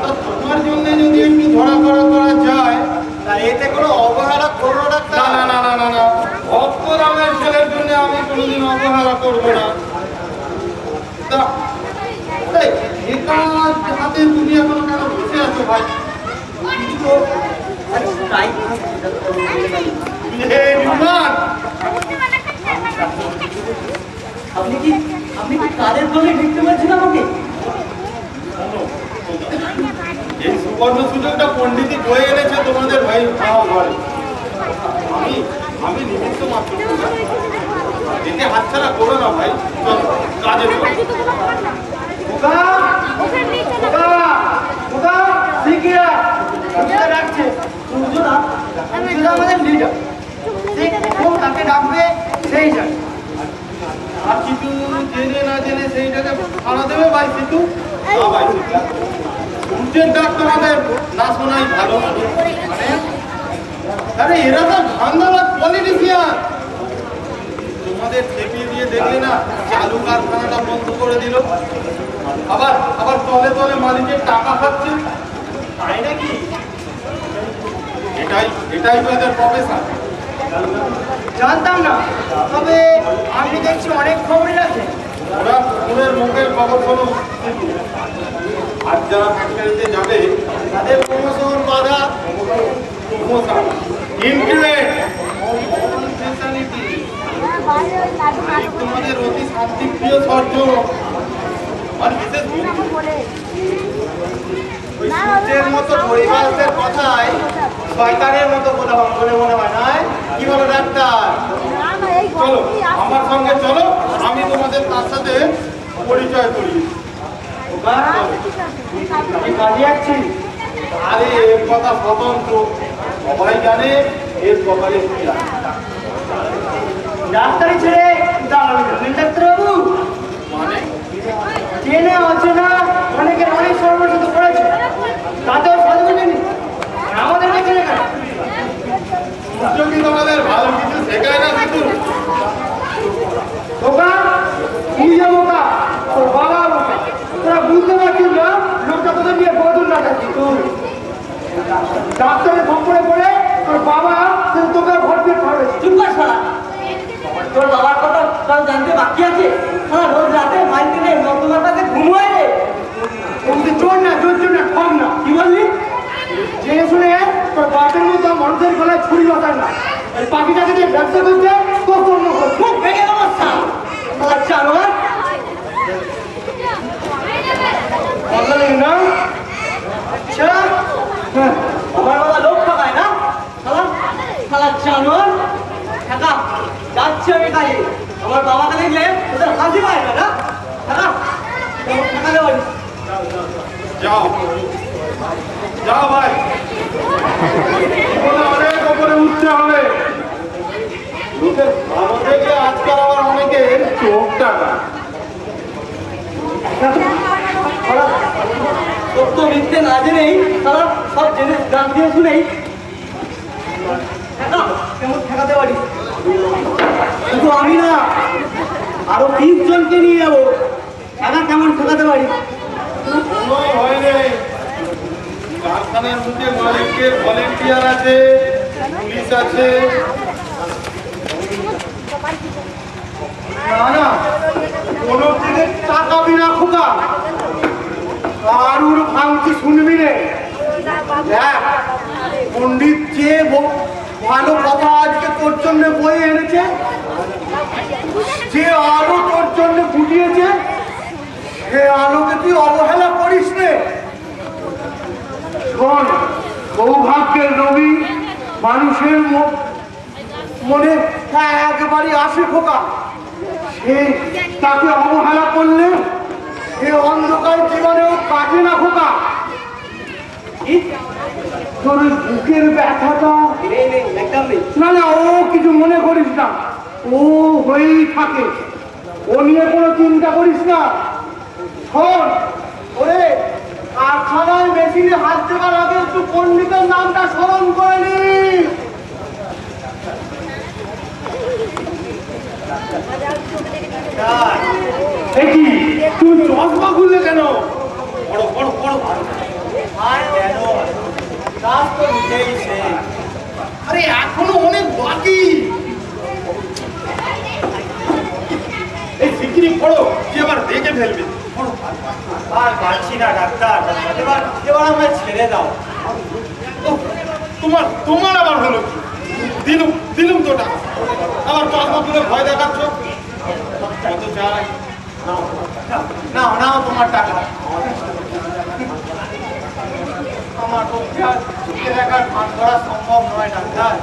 D: তা তোমার জন্য যদি একটু ধরা করা যায়।
C: তা এতে কোনো অবহেলা করো না
D: না না না না না না, ভক্তরামের ছেলের জন্য আমি কোনোদিন অবহেলা করবো না। তা এই একা হাতে তুমি এখন কেন বসে আছো ভাই?
C: কিছু তো তাই
D: এই বিমান,
B: আপনি কি কাদের দলে দেখতে পাচ্ছেন আমাকে?
D: এই সুবর্ণ সুযোগটা পণ্ডিতই বয়ে এনেছে তোমাদের ভাই খাওয়া ঘরে। আমি নিমিত্ত মাত্র, একে হাতছাড়া করো না ভাই। চলো কাজে চলো।
C: রাখছে আমাদের লিডার, তাকে ডাকবে সেই যায়।
D: আর কিছু জেনে না জেনে সেইটাকে খাড়া দেবে ভাই সিটু। না ভাই সিটু, সূর্যের ডাক তোমাদের না শোনাই ভালো। আরে এরা তো ভাঙ্গালা পলিটিশিয়ান। তোমাদের খেপিয়ে দিয়ে দেখলে না চালু কারখানাটা বন্ধ করে দিল, আবার তলে তলে মালিকের টাকা খাচ্ছে।
C: তাই নাকি?
D: এটাই তো এদের প্রফেশন।
C: জানতাম না, তবে আপনি দেখছি অনেক খবরই রাখেন।
D: ওরা পুকুরের মুখের খবর শোনো। আজ যারা ফ্যাক্টরিতে যাবে
C: তাদের প্রমোশন বাধা,
D: প্রমোশন, ইনক্রিমেন্ট, তোমাদের অতি শান্তিপ্রিয় সর্জন আর বিশেষ বন্ধু।
C: ওই সূর্যের মতো পরিবারদের কথায় শয়তানের মতো বলে মনে হয় না? কি বলো ডাক্তার?
D: চলো আমার সঙ্গে চলো, আমি তোমাদের তার সাথে পরিচয় করিয়ে দিই।
C: আমি কাজে যাচ্ছি।
D: আরে এর কথা স্বতন্ত্র, সবাই জানে এর কপালে কি আছে।
C: ডাক্তারি ছেড়ে দাঁড়াবেন ডাক্তারবাবু।
D: মানে
C: চেনা অচেনা অনেকের অনেক সর্বসাথ করেছে, তাতেও সাধু নেই। আমাদের কাছে
D: সূর্য কি তোমাদের ভালো কিছু শেখায় না কিন্তু?
B: বোকা, তুই যে বোকা, তোর বাবা বোকা। তোরা বুঝতে পারছিস না লোকটা তোদের নিয়ে বদল না থাকি। ডাক্তারের খপ্পরে পড়ে তোর বাবা তোকে ভর্তি করেছে।
C: চুপ কর শালা। তোর বাবার কথা কাল জানতে বাকি আছে। শালা রোজ রাতে বাড়িতে নেই, তোমার কাছে ঘুমোয় রে।
B: তুমি চোর না, জোর না, ঠক না।
C: কি বললি?
B: জেনে শুনে তোর বাপের মতো মানুষের গলায় ছুরি বাঁধার না। এই পাখিটাকে দিয়ে ব্যবসা করছে, তোর কর্ম করছে।
C: মুখ ভেঙে দেবো শালা। শালা জানোয়ার।
B: ভালো লাগে না?
C: আচ্ছা,
B: হ্যাঁ,
C: আমার বাবা লোক ঠকায় না? শালা শালা জানোয়ার। টাকা যাচ্ছি আমি কাজে। আমার বাবাকে দেখলে ওদের হাসি পায় না? টাকা টাকা দেবো।
D: যাও যাও ভাই, জীবনে অনেক উপরে উঠতে হবে। লোকের ভালো দেখে আজকাল আবার অনেকের চোখ টাকা।
C: সত্য মিথ্যে না জেনেই তারা সব জেনে গান দিয়ে শুনেই কেমন ঠেকাতে পারি। শুধু আমি না, আরো 30 জনকে নিয়ে যাবো, একা কেমন ঠেকাতে পারি।
D: কোনো ভয় নেই, কারখানার মধ্যে মালিকের ভলেন্টিয়ার আছে, পুলিশ আছে।
B: না না, কোনো দিকে তাকাবি না খোকা, কারুর ভাঙছি শুনবি রে। দেখ, পণ্ডিত যে ভালো কথা আজকে তোর জন্য বই এনেছে, যে আলো তোর জন্য ফুটিয়েছে, সে আলোকে তুই অবহেলা করিস রে। শোন, সৌভাগ্যের রবি মানুষের মনে একেবারে আসে খোকা, সে তাকে অবহেলা করলে সে অন্ধকার জীবনেও কাটে না খোকা। তোর বুকের ব্যথাটা না না, ও কিছু মনে করিস না, ও হয়েই থাকে, ও নিয়ে কোনো চিন্তা করিস না। শোন, ওরে কারখানায় মেশিনে হাত দেওয়ার আগে একটু পণ্ডিতের নামটা স্মরণ করে নিস। তুই চশমা খুললে কেন?
D: বড় বড় বড়
C: আর কেন কাজ তো নিজেই সে।
D: আরে এখনো অনেক বাকি। এই শিগগিরই পড়ো, কি আবার দেখে ফেলবে।
C: আর পারছি না ডাক্তার, এবার এবার আমায় ছেড়ে দাও।
D: তোমার তোমার আবার হলো কি? দিলুম তো টাকা, আবার চশমা তুলে ভয় দেখাচ্ছ। কত চাই?
C: নাও নাও তোমার টাকা। আমার পক্ষে আর চোখে দেখার ভান করা সম্ভব নয় ডাক্তার।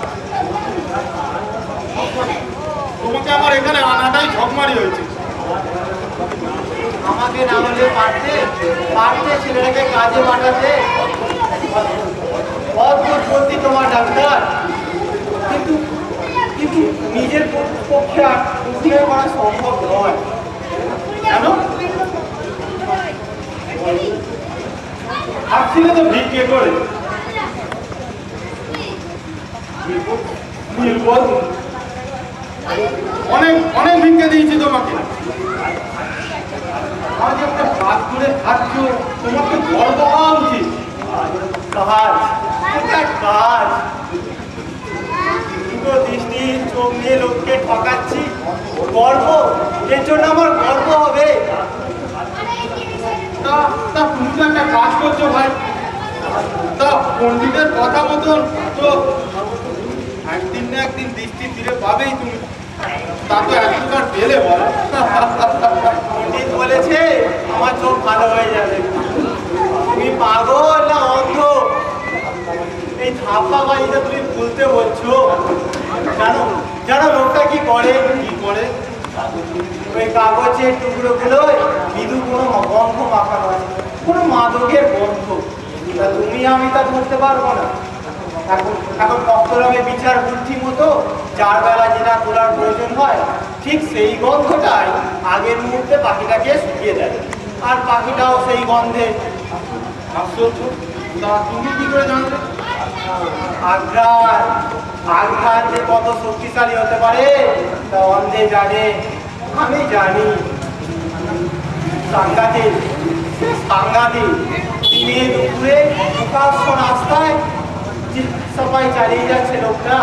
D: তোমাকে আমার এখানে আনাটাই ঝকমারি হয়েছে।
C: আমাকে না হলে পারতে ছেলেটাকে কাজে পাঠাতে। অদ্ভুত বুদ্ধি তোমার ডাক্তার, কিন্তু কিন্তু নিজের পক্ষে আর উদ্ধার করা সম্ভব নয়।
D: কেন? আসছিলে তো ভিক্ষে করে। নির্বোধ, অনেক অনেক ভিক্ষে দিয়েছি তোমাকে। আজ একটা কাজ করে খাচ্ছ, তোমার তো গর্ব হওয়া উচিত।
C: কাজ, এটা কাজ। দুটো দৃষ্টি চোখ নিয়ে লোককে ঠকাচ্ছি, গর্ব, এর জন্য আমার গর্ব হবে।
D: তা তা তুমি তো একটা কাজ করছো ভাই, তা পণ্ডিতের কথা মতন তো একদিন না একদিন দৃষ্টি ফিরে পাবেই তুমি। তা তো এখনকার পেলে বলো।
C: পণ্ডিত বলেছে আমার চোখ ভালো হয়ে যাবে। তুমি পাগল না অন্ধ? এই ধাপ্পা বাড়িটা তুমি ভুলতে বলছো। জানো জানো লোকটা কি করে?
D: কি করে?
C: ওই কাগজের টুকরোগুলো মৃদু কোনো গন্ধ মাখানো আছে, কোনো মাদকের গন্ধ। তা তুমি আমি তা ধরতে পারবো না। এখন এখন মক্তরমে বিচার বুদ্ধি মতো যার বেলা যেটা তোলার প্রয়োজন হয়, ঠিক সেই গন্ধটাই আগের মুহূর্তে পাখিটাকে শুকিয়ে দেয়, আর পাখিটাও সেই গন্ধে।
D: আশ্চর্য, তা তুমি কি করে জানলে?
C: আঘ্রাণ, আঘ্রাণ যে কত শক্তিশালী হতে পারে তা অন্ধে জানে, আমি জানি। সাংঘাতিক, সাংঘাতিক। দিনে দুপুরে প্রকাশ্য রাস্তায় সবাই চালিয়ে যাচ্ছে লোকটা।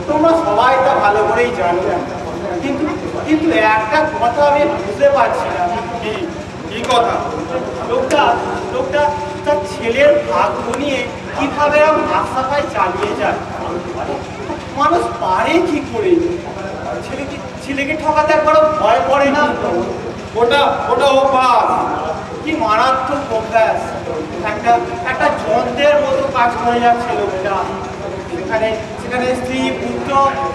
C: তোমরা সবাই তা ভালো করেই জানো, কিন্তু কিন্তু একটা কথা আমি বুঝতে পারছি না।
D: কি কথা?
C: লোকটা লোকটা তার ছেলের ভাগ্য নিয়ে কিভাবে রাস্তায় চালিয়ে যায়। মানুষ পারে কি করে? ছেলেকে ঠকাতে একবারও ভয় করে না?
D: ওটা ওটা অভ্যাস।
C: কি মারাত্মক অভ্যাস! একটা যন্ত্রের মতো কাজ করে যাচ্ছে লোকটা। সেখানে সেখানে স্ত্রী পুত্র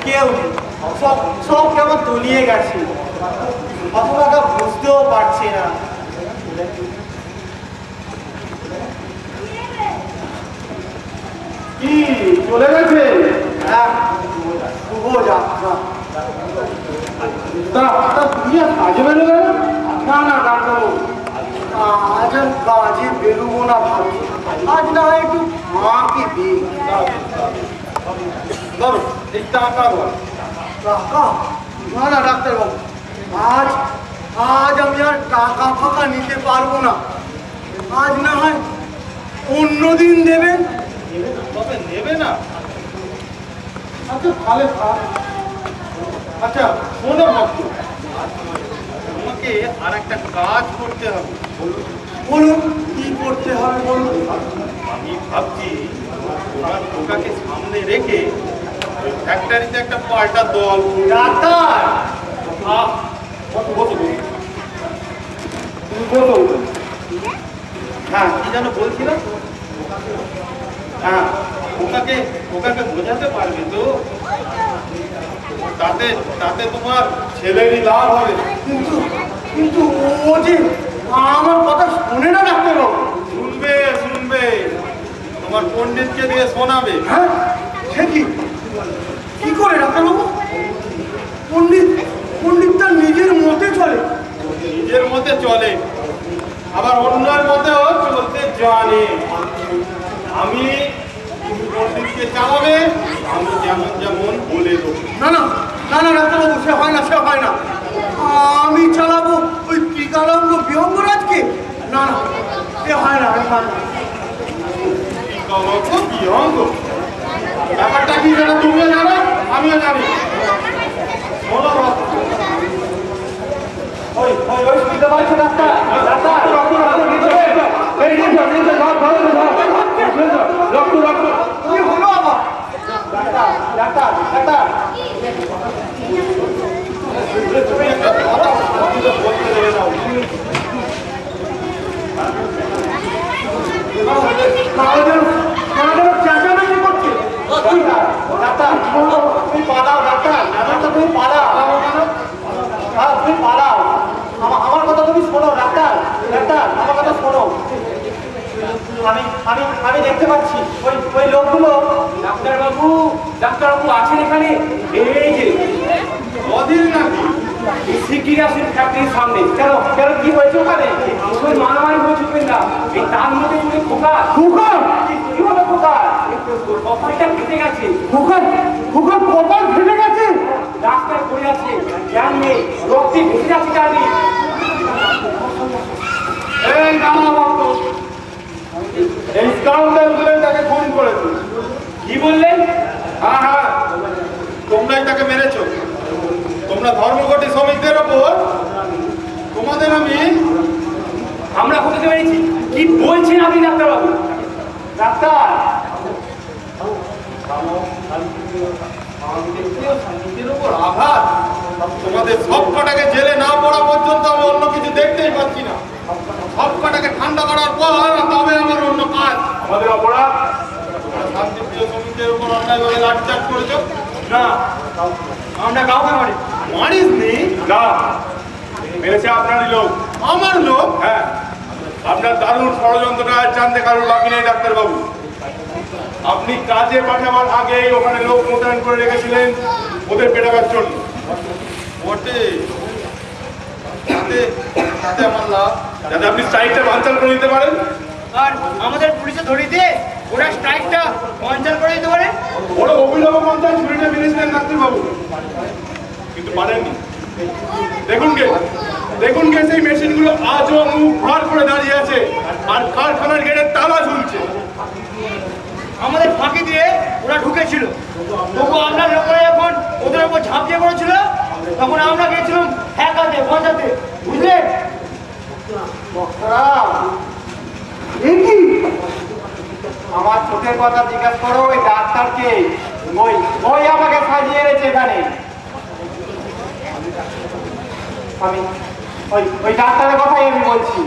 C: কেউ নেই, সব কেমন তলিয়ে গেছে, অথবা বুঝতেও পারছে না।
B: কি চলে গেছে?
C: হ্যাঁ, শুভ
B: মা কি বেগ।
D: ধরো এই টাকা ধর।
B: টাকা? না না ডাক্তারবাবু, আজ আমি আর টাকা ফাঁকা নিতে পারবো না। আজ না হয় অন্যদিন দেবেন।
D: তবে নেবে না? আচ্ছা তাহলে থাক। আচ্ছা শোনো ভক্ত, তোমাকে আর একটা কাজ করতে হবে।
B: বলুন কি করতে হবে বলুন।
D: আমি ভাবছি তোমার পোকাকে সামনে রেখে ওই ফ্যাক্টরিতে একটা পাল্টা দল।
B: ডাক্তার
D: বসো বসো তুমি বসো। হ্যাঁ কি যেন বলছিলাম? হ্যাঁ পোকাকে বোঝাতে পারবে তো? তাতে তোমার ছেলেরই লাভ হবে।
B: কিন্তু ও যে আমার কথা শোনে না ডাক্তারবাবু।
D: শুনবে তোমার পণ্ডিতকে দিয়ে শোনাবে।
B: হ্যাঁ সে কি করে ডাক্তারবাবু? পণ্ডিত তার নিজের মতে চলে।
D: নিজের মতে চলে, আবার অন্যের মতেও চলতে জানে। আমি পণ্ডিতকে চালাবে, আমি যেমন বলে দেবো।
B: না না না না ডাক্তারবাবু, সে হয় না। আমি চালাবো ওই টিকালঙ্গ বিহঙ্গরাজকে। না না সে হয় না।
D: ব্যাপারটা কি জানো? তুমিও জানো, আমিও জানি। শোনো
B: কি হলো আবার?
D: তুমি একটা কথা বলতে দেবে না।
B: চেঁচামেচি করছে।
A: তুমি পালাও ডাক্তার, তুমি পালাও। তুমি পালাও, আমার কথা তুমি শোনো ডাক্তার। আমার কথা শোনো। আমি দেখতে পাচ্ছি ওই লোকগুলো।
C: ডাক্তারবাবু আছেন এখানে? এই যে
D: অধীর নাকি?
C: শিগগিরই আসেন ফ্যাক্টরির সামনে।
A: কেন কি হয়েছে ওখানে?
C: ওই মারামারি হয়েছে না, এই তার মধ্যে তুমি খোকা
A: কি হলো খোকার?
C: কপালটা ফেটে গেছে।
B: খোকার কপাল ফেটে গেছে।
C: রাস্তায় পড়ে আছে, জ্ঞান নেই, রক্তে ভেসে যাচ্ছে চারি।
D: এই দাঁড়া ভক্ত, এই স্কাউন্ডারগুলো তাকে খুন করেছে।
C: কি বললেন?
D: হ্যাঁ তোমরাই তাকে মেরেছো। তোমরা ধর্মঘটি শ্রমিকদের ওপর তোমাদের
C: আমরা কোথাতে পেরেছি? কি বলছেন আপনি ডাক্তারবাবু?
A: ডাক্তার
D: শান্তির উপর আঘাত। তোমাদের সব কটাকে জেলে না পড়া পর্যন্ত আমি অন্য কিছু দেখতেই পাচ্ছি না। সব কটাকে ঠান্ডা করার পর তবে আমার অন্য কাজ। আমাদের অপরাধ শান্তিপ্রিয় শ্রমিকদের উপর অন্যায়ভাবে লাঠিচার্জ করেছ।
C: না, আমরা কাউকে
D: মারিস নি? না, মেরেছে আপনারই লোক। আমার লোক? হ্যাঁ, আপনার দারুণ ষড়যন্ত্রটা জানতে কারো বাকি নেই ডাক্তারবাবু। আপনি কাজে পাঠাবার আগেই ওখানে লোক মোতায়েন করে রেখেছিলেন ওদের পেটাবার জন্য। ওতে তাতে আমার লাভ, যাতে আপনি স্ট্রাইকটা বানচাল করে দিতে পারেন।
C: আর আমাদের পুলিশে ধরিয়ে দিয়ে ওরা স্ট্রাইকটা বানচাল করে দিতে পারে।
D: বড় অভিনব পঞ্চায়েত ছুরিটা মেরেছিলেন ডাক্তারবাবু, কিন্তু পারেননি। দেখুন গে সেই মেশিনগুলো আজও মুখ ভার করে দাঁড়িয়ে আছে, আর কারখানার গেটের তালা ঝুলছে।
C: আমাদের ফাঁকি দিয়ে ওরা ঢুকেছিল, তবু আপনার লোকেরা যখন ওদের উপর ঝাঁপিয়ে পড়েছিল তখন আমরা গেছিলাম ঠেকাতে বাঁচাতে, বুঝলেন?
A: আমার চোখের কথা জিজ্ঞাসা করো ওই ডাক্তারকে। ওই আমাকে সাজিয়ে এনেছে এখানে। আমি ওই ডাক্তারের কথাই আমি বলছি।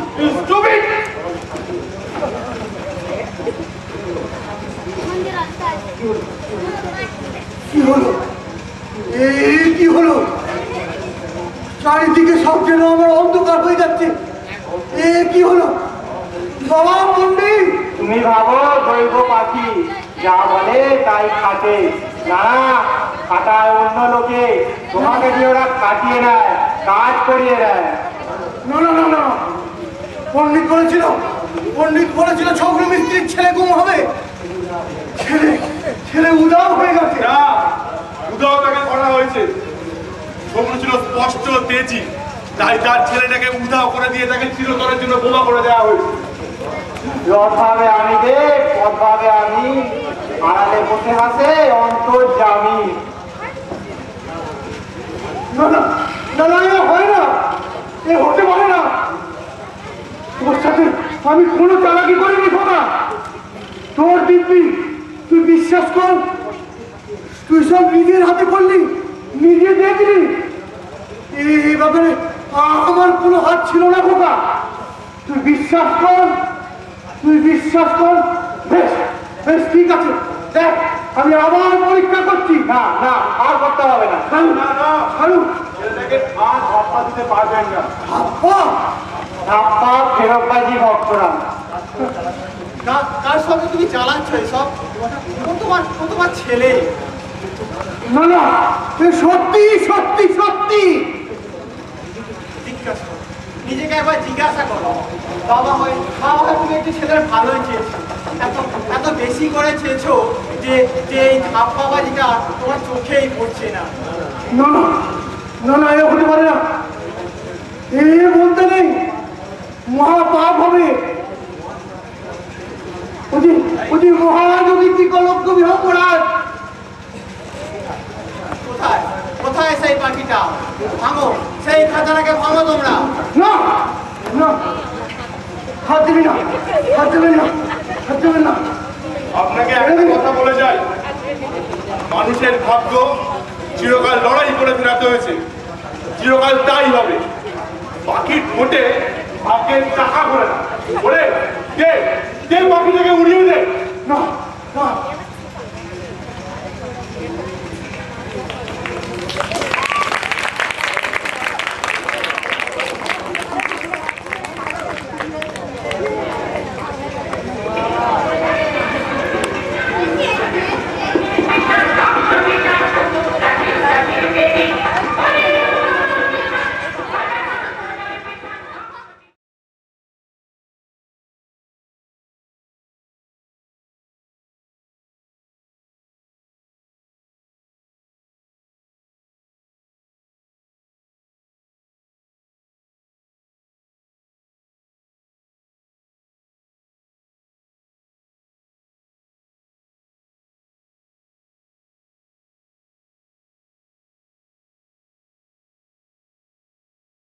B: কি হলো? চারিদিকে সব যেন আমার অন্ধকার হয়ে যাচ্ছে। কি হলো বাবা পণ্ডিত?
A: তুমি ভাবো দৈব পাখি যা বলে তাই খাটে। না, খাটায় অন্য লোকে, তোমাকে দিয়ে ওরা কাটিয়ে নেয়, কাজ করিয়ে দেয়।
B: না, পণ্ডিত বলেছিল ছগ্র মিস্ত্রির ছেলে গুম হবে। ছেলে ছেলে উদাও হয়ে গেছে।
D: না, উদাও তাকে করা হয়েছে। সবুজ ছিল স্পষ্ট তেজি, তাই তার ছেলেটাকে উধাও করে দিয়ে তাকে চিরতরের জন্য বোমা করে দেওয়া হয়েছে।
A: যথাবে আমি দে, পদভাবে আমি, আড়ালে বসে হাসে অন্তর জামি।
B: না না না না, এ হয় না, এ হতে পারে না। তোর সাথে আমি কোনো চালাকি করিনি খোকা। তোর দিব্যি, তুই বিশ্বাস কর, তুই সব নিজের হাতে করলি, নিজে দেখলি। এই ব্যাপারে আমার কোনো হাত ছিল না খোকা। তুই বিশ্বাস কর, তুই বিশ্বাস কর। বেশ বেশ, ঠিক আছে, দেখ আমি আবার পরীক্ষা করছি।
A: না না, আর করতে হবে না।
B: ছাড়ু
D: না না,
B: ছাড়ু।
D: ছেলেটাকে আর ধাপ্পা দিতে পারবেন না।
B: আব্বা,
A: ধাপ্পা ফেরতবাজি ভক্তরা।
C: কার সঙ্গে তুমি চালাচ্ছ এইসব? ও তোমার ছেলে।
B: না না, এ সত্যি সত্যি সত্যি।
C: জিজ্ঞাসা করো, নিজেকে একবার জিজ্ঞাসা করো। বাবা হয়ে তুমি একটি ছেলের ভালোই চেয়েছো, এত বেশি করে চেয়েছো যে যে এই ধাপ্পাবাজিটা তোমার চোখেই পড়ছে না।
B: না না না না, এ হতে পারে না। এ বলতে নেই, মহা পাপ হবে। ওই মহাযোগী ত্রিকলজ্ঞ বিহঙ্গরাজ।
C: কোথায় কোথায় সেই পাখিটা? ভাঙো সেই খাঁচাটাকে, ভাঙো তোমরা।
B: না না, হাত দেবেন না, হাত দেবেন না, হাত দেবেন না।
D: আপনাকে একটা কথা বলে যাই, মানুষের ভাগ্য চিরকাল লড়াই করে ফেরাতে হয়েছে, চিরকাল তাই হবে। পাখির ঠোঁটে ভাগ্যের চাকা করে না, বলে কে কে পাখিটাকে উড়িয়ে দেয়।
B: না না,